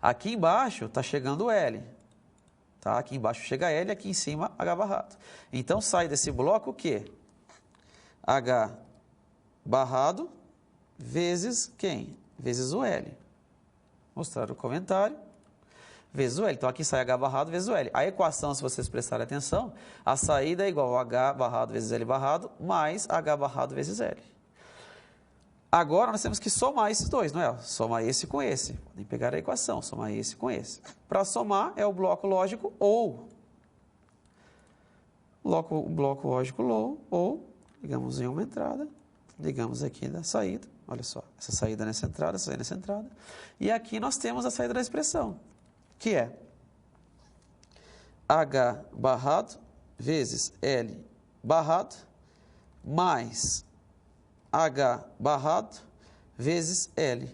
Aqui embaixo está chegando o L. Tá? Aqui embaixo chega L, aqui em cima H barrado. Então, sai desse bloco o quê? H barrado vezes quem? Vezes o L. Mostrar o comentário. Vezes o L. Então, aqui sai H barrado vezes o L. A equação, se vocês prestarem atenção, a saída é igual a H barrado vezes L barrado, mais H barrado vezes L. Agora, nós temos que somar esses dois, não é? Somar esse com esse. Podem pegar a equação, somar esse com esse. Para somar, é o bloco lógico ou. O bloco lógico ou, ligamos em uma entrada, ligamos aqui na saída. Olha só, essa saída nessa entrada, essa saída nessa entrada. E aqui nós temos a saída da expressão, que é H barrado vezes L barrado mais H barrado vezes L.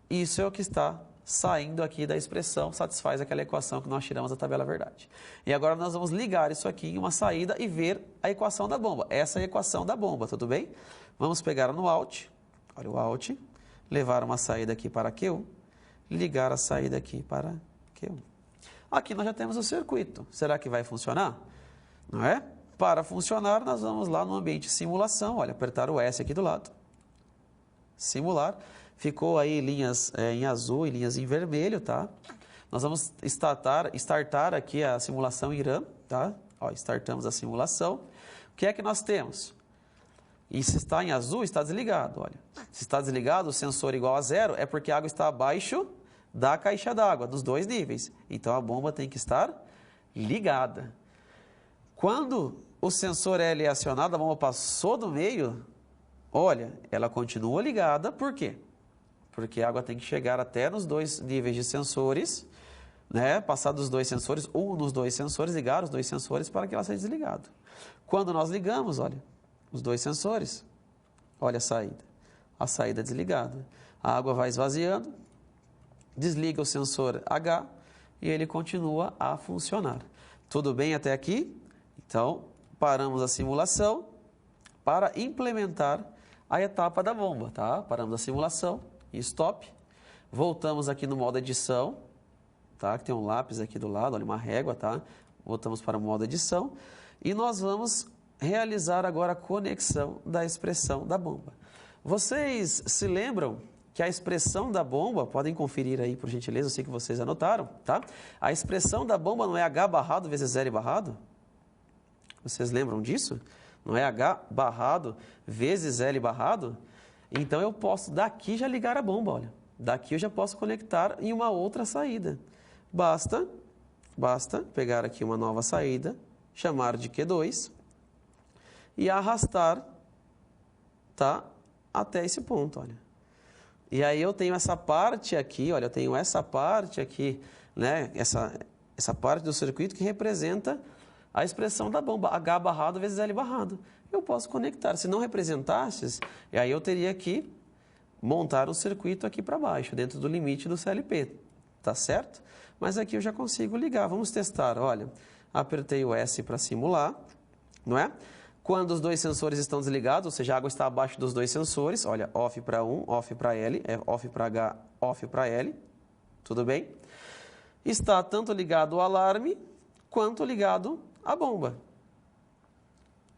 Isso é o que está saindo aqui da expressão, satisfaz aquela equação que nós tiramos da tabela verdade. E agora nós vamos ligar isso aqui em uma saída e ver a equação da bomba. Essa é a equação da bomba, tudo bem? Vamos pegar no Alt, olha o Alt, levar uma saída aqui para Q1, ligar a saída aqui para Q1. Aqui nós já temos o circuito. Será que vai funcionar? Não é? Para funcionar, nós vamos lá no ambiente simulação, olha, apertar o S aqui do lado. Simular. Ficou aí linhas em azul e linhas em vermelho, tá? Nós vamos startar aqui a simulação em RAM, tá? Ó, startamos a simulação. O que é que nós temos? E se está em azul, está desligado, olha. Se está desligado, o sensor igual a 0, é porque a água está abaixo da caixa d'água, dos dois níveis. Então, a bomba tem que estar ligada. Quando o sensor L é acionado, a bomba passou do meio, olha, ela continua ligada, por quê? Porque a água tem que chegar até nos dois níveis de sensores, né? Passar dos dois sensores, um dos dois sensores, ligar os dois sensores para que ela seja desligada. Quando nós ligamos, olha, os dois sensores, olha a saída desligada. A água vai esvaziando, desliga o sensor H e ele continua a funcionar. Tudo bem até aqui? Então, paramos a simulação para implementar a etapa da bomba, tá? Paramos a simulação e stop. Voltamos aqui no modo edição, tá? Que tem um lápis aqui do lado, olha, uma régua, tá? Voltamos para o modo edição e nós vamos realizar agora a conexão da expressão da bomba. Vocês se lembram que a expressão da bomba, podem conferir aí por gentileza, eu sei que vocês anotaram, tá? A expressão da bomba não é H barrado vezes L barrado? Vocês lembram disso? Não é H barrado vezes L barrado? Então, eu posso daqui já ligar a bomba, olha. Daqui eu já posso conectar em uma outra saída. Basta pegar aqui uma nova saída, chamar de Q2 e arrastar, tá? Até esse ponto, olha. E aí eu tenho essa parte aqui, olha, eu tenho essa parte aqui, né? Essa parte do circuito que representa a expressão da bomba, H barrado vezes L barrado. Eu posso conectar. Se não representasse, aí eu teria que montar um circuito aqui para baixo, dentro do limite do CLP. Tá certo? Mas aqui eu já consigo ligar. Vamos testar. Olha, apertei o S para simular, não é? Quando os dois sensores estão desligados, ou seja, a água está abaixo dos dois sensores, olha, off para 1, off para L, off para H, off para L, tudo bem? Está tanto ligado o alarme, quanto ligado a bomba.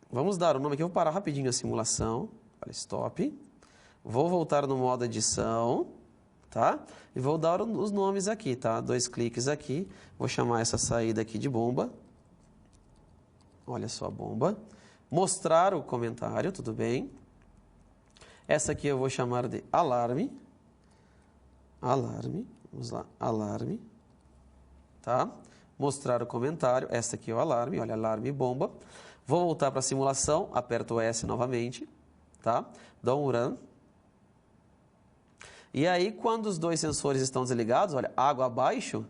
Vamos dar o nome aqui, eu vou parar rapidinho a simulação, olha, stop, vou voltar no modo edição, tá? E vou dar os nomes aqui, tá? 2 cliques aqui, vou chamar essa saída aqui de bomba, olha só a bomba. Mostrar o comentário, tudo bem? Essa aqui eu vou chamar de alarme. Alarme, vamos lá, alarme. Tá? Mostrar o comentário, essa aqui é o alarme, olha, alarme e bomba. Vou voltar para a simulação, aperto o S novamente, tá? Dou um run. E aí, quando os dois sensores estão desligados, olha, água abaixo,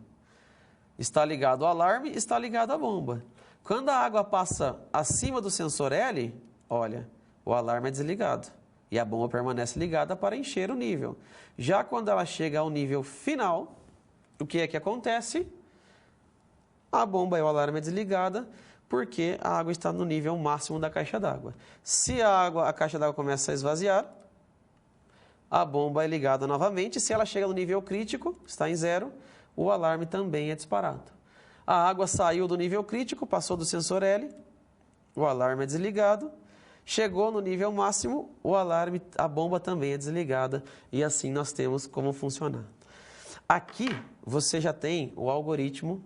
está ligado o alarme, está ligado a bomba. Quando a água passa acima do sensor L, olha, o alarme é desligado e a bomba permanece ligada para encher o nível. Já quando ela chega ao nível final, o que é que acontece? A bomba e o alarme é desligada porque a água está no nível máximo da caixa d'água. Se a caixa d'água começa a esvaziar, a bomba é ligada novamente. Se ela chega no nível crítico, está em 0, o alarme também é disparado. A água saiu do nível crítico, passou do sensor L, o alarme é desligado, chegou no nível máximo, o alarme, a bomba também é desligada e assim nós temos como funcionar. Aqui você já tem o algoritmo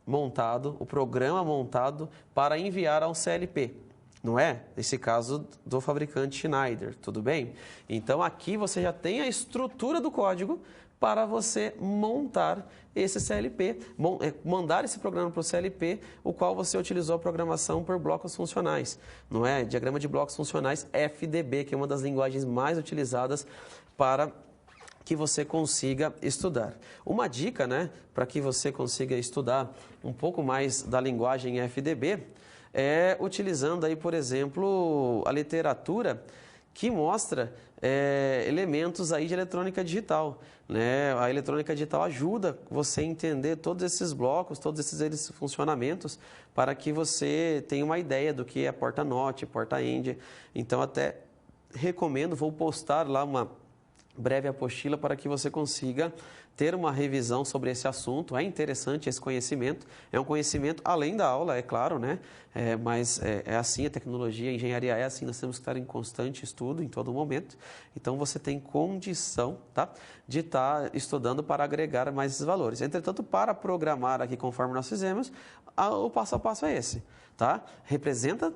montado, o programa montado para enviar ao CLP, não é? Nesse caso do fabricante Schneider, tudo bem? Então aqui você já tem a estrutura do código para você montar esse CLP, mandar esse programa para o CLP, o qual você utilizou a programação por blocos funcionais, não é? Diagrama de blocos funcionais FDB, que é uma das linguagens mais utilizadas para que você consiga estudar. Uma dica, né, para que você consiga estudar um pouco mais da linguagem FDB, é utilizando aí, por exemplo, a literatura que mostra elementos aí de eletrônica digital, né? A eletrônica digital ajuda você a entender todos esses blocos, todos esses funcionamentos, para que você tenha uma ideia do que é porta NOT, porta END. Então, até recomendo, vou postar lá uma breve apostila para que você consiga ter uma revisão sobre esse assunto. É interessante esse conhecimento, é um conhecimento além da aula, é claro, né? Mas é assim, a tecnologia, a engenharia é assim, nós temos que estar em constante estudo em todo momento. Então, você tem condição, tá, de estar estudando para agregar mais esses valores. Entretanto, para programar aqui, conforme nós fizemos, o passo a passo é esse, tá? Representa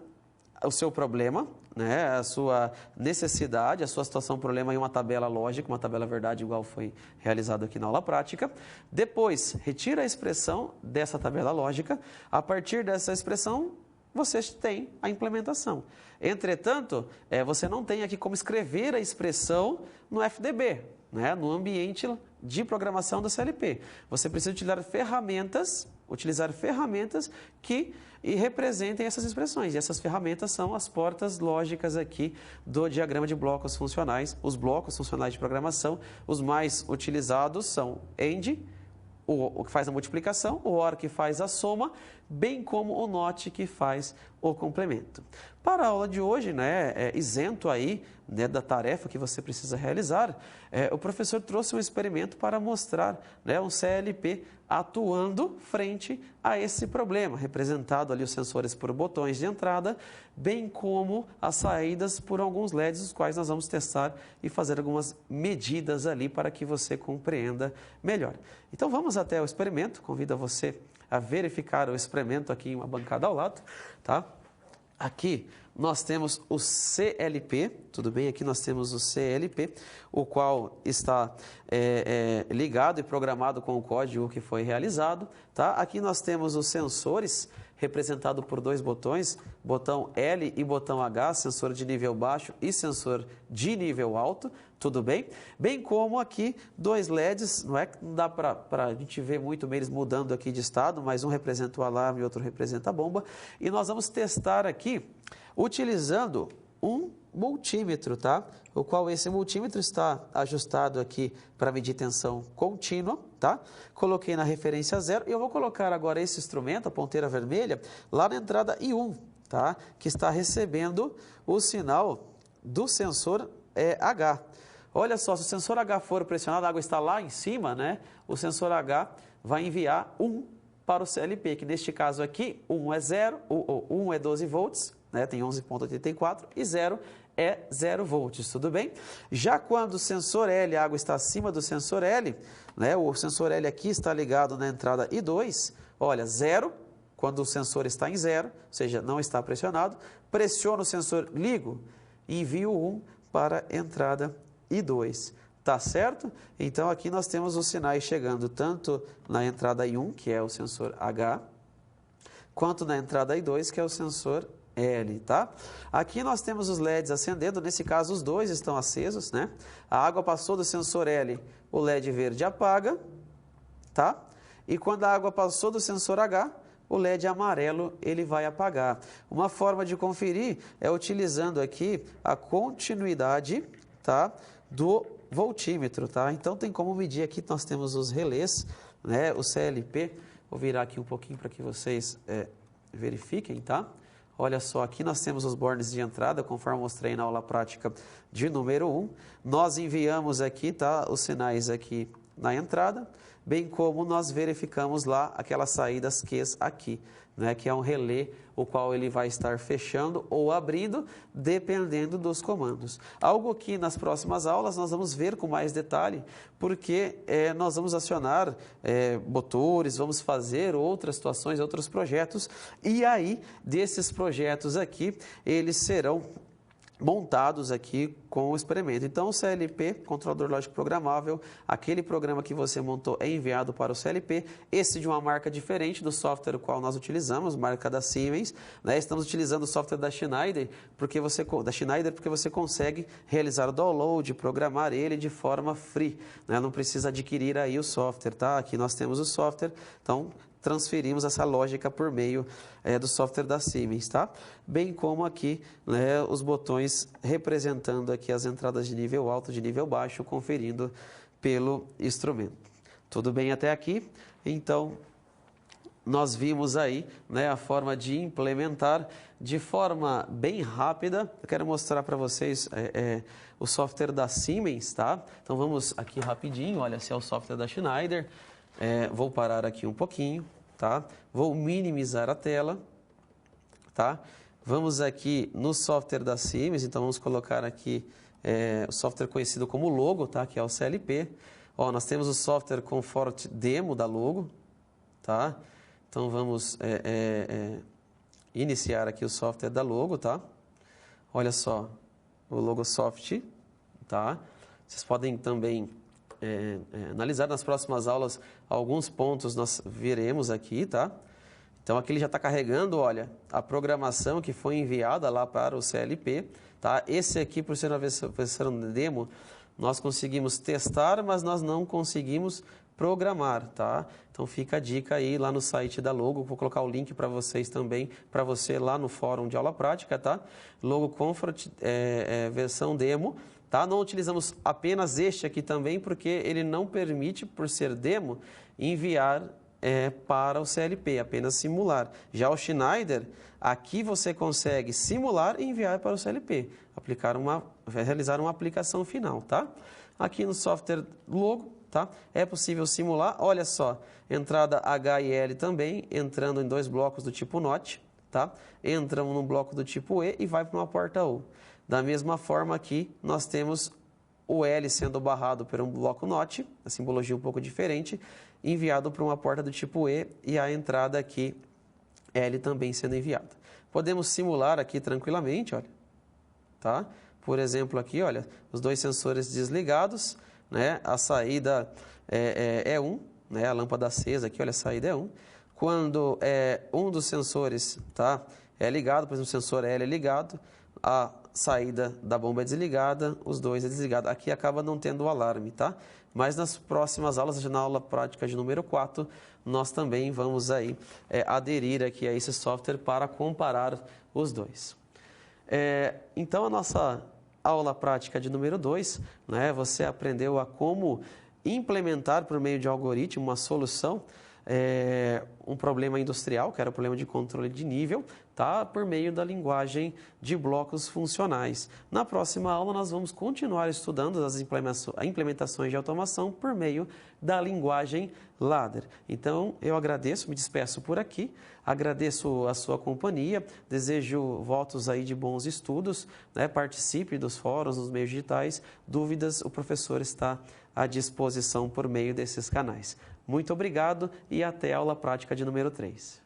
o seu problema, né, a sua necessidade, a sua situação, problema em uma tabela lógica, uma tabela verdade, igual foi realizado aqui na aula prática. Depois, retira a expressão dessa tabela lógica. A partir dessa expressão, você tem a implementação. Entretanto, você não tem aqui como escrever a expressão no FDB, né, no ambiente de programação do CLP. Você precisa utilizar ferramentas que representem essas expressões. E essas ferramentas são as portas lógicas aqui do diagrama de blocos funcionais. Os blocos funcionais de programação, os mais utilizados são AND, o que faz a multiplicação, o OR que faz a soma, bem como o NOT que faz o complemento. Para a aula de hoje, né, isento aí, né, da tarefa que você precisa realizar, o professor trouxe um experimento para mostrar, né, um CLP atuando frente a esse problema, representado ali os sensores por botões de entrada, bem como as saídas por alguns LEDs, os quais nós vamos testar e fazer algumas medidas ali para que você compreenda melhor. Então vamos até o experimento, convido você a verificar o experimento aqui em uma bancada ao lado, tá? Aqui nós temos o CLP, tudo bem? Aqui nós temos o CLP, o qual está ligado e programado com o código que foi realizado, tá? Aqui nós temos os sensores, representado por 2 botões, botão L e botão H, sensor de nível baixo e sensor de nível alto, tudo bem? Bem como aqui 2 LEDs, não é que não dá para a gente ver muito bem eles mudando aqui de estado, mas um representa o alarme e outro representa a bomba. E nós vamos testar aqui utilizando um multímetro, tá? o qual esse multímetro está ajustado aqui para medir tensão contínua, tá? Coloquei na referência 0 e eu vou colocar agora esse instrumento, a ponteira vermelha, lá na entrada I1, tá? Que está recebendo o sinal do sensor H. Olha só, se o sensor H for pressionado, a água está lá em cima, né? O sensor H vai enviar 1 para o CLP, que neste caso aqui, 1 é 0, 1 é 12 volts, né? Tem 11,84 e 0 é 0 volts, tudo bem? Já quando o sensor L, a água está acima do sensor L, né? O sensor L aqui está ligado na entrada I2, olha, 0, quando o sensor está em 0, ou seja, não está pressionado, pressiono o sensor, ligo e envio 1 para a entrada I2. Tá certo? Então, aqui nós temos os sinais chegando tanto na entrada I1, que é o sensor H, quanto na entrada I2, que é o sensor L, tá? Aqui nós temos os LEDs acendendo, nesse caso os dois estão acesos, né? A água passou do sensor L, o LED verde apaga, tá? E quando a água passou do sensor H, o LED amarelo ele vai apagar. Uma forma de conferir é utilizando aqui a continuidade, tá? Do voltímetro, tá? Então tem como medir aqui, nós temos os relés, né? O CLP, vou virar aqui um pouquinho para que vocês verifiquem, tá? Olha só, aqui nós temos os bornes de entrada, conforme mostrei na aula prática de número 1. Nós enviamos aqui, tá? Os sinais aqui na entrada, bem como nós verificamos lá aquelas saídas Qs aqui, né? Que é um relé, o qual ele vai estar fechando ou abrindo, dependendo dos comandos. Algo que nas próximas aulas nós vamos ver com mais detalhe, porque nós vamos acionar motores, vamos fazer outras situações, outros projetos, e aí, desses projetos aqui, eles serão montados aqui com o experimento. Então, o CLP, controlador lógico programável, aquele programa que você montou é enviado para o CLP, esse de uma marca diferente do software o qual nós utilizamos, marca da Siemens, né? Estamos utilizando o software da Schneider, porque você consegue realizar o download, programar ele de forma free, né? Não precisa adquirir aí o software, tá? Aqui nós temos o software, então transferimos essa lógica por meio do software da Siemens, tá? Bem como aqui, né, os botões representando aqui as entradas de nível alto, de nível baixo, conferindo pelo instrumento. Tudo bem até aqui? Então, nós vimos aí, né, a forma de implementar de forma bem rápida. Eu quero mostrar para vocês o software da Siemens, tá? Então, vamos aqui rapidinho, olha, esse é o software da Schneider. Vou parar aqui um pouquinho, tá? Vou minimizar a tela, tá? Vamos aqui no software da Siemens, então vamos colocar aqui o software conhecido como Logo, tá? Que é o CLP. Ó, nós temos o software Comfort Demo da Logo, tá? Então vamos iniciar aqui o software da Logo, tá? Olha só, o Logosoft, tá? Vocês podem também analisar nas próximas aulas alguns pontos nós veremos aqui, tá? Então aqui ele já está carregando, olha, a programação que foi enviada lá para o CLP, tá? Esse aqui, por ser uma versão demo, nós conseguimos testar, mas nós não conseguimos programar, tá? Então fica a dica aí lá no site da Logo, vou colocar o link para vocês também, para você lá no fórum de aula prática, tá? Logo Comfort, versão demo. Tá? Não utilizamos apenas este aqui também, porque ele não permite, por ser demo, enviar para o CLP, apenas simular. Já o Schneider, aqui você consegue simular e enviar para o CLP, realizar uma aplicação final. Tá? Aqui no software Logo, tá? É possível simular, olha só, entrada H e L também, entrando em dois blocos do tipo NOT, tá? Entramos num bloco do tipo E e vai para uma porta U. Da mesma forma aqui, nós temos o L sendo barrado por um bloco NOT, a simbologia um pouco diferente, enviado para uma porta do tipo E e a entrada aqui, L também sendo enviada. Podemos simular aqui tranquilamente, olha, tá? Por exemplo aqui, olha, os dois sensores desligados, né? A saída é 1, né? A lâmpada acesa aqui, olha, a saída é 1. Quando um dos sensores, tá? É ligado, por exemplo, o sensor L é ligado, a saída da bomba é desligada, os dois é desligado. Aqui acaba não tendo o alarme, tá? Mas nas próximas aulas, na aula prática de número 4, nós também vamos aí aderir aqui a esse software para comparar os dois. Então, a nossa aula prática de número 2, né, você aprendeu a como implementar por meio de algoritmo uma solução, um problema industrial, que era o problema de controle de nível, tá? Por meio da linguagem de blocos funcionais. Na próxima aula, nós vamos continuar estudando as implementações de automação por meio da linguagem ladder. Então, eu agradeço, me despeço por aqui, agradeço a sua companhia, desejo votos aí de bons estudos, né? Participe dos fóruns, dos meios digitais, dúvidas, o professor está à disposição por meio desses canais. Muito obrigado e até a aula prática de número 3.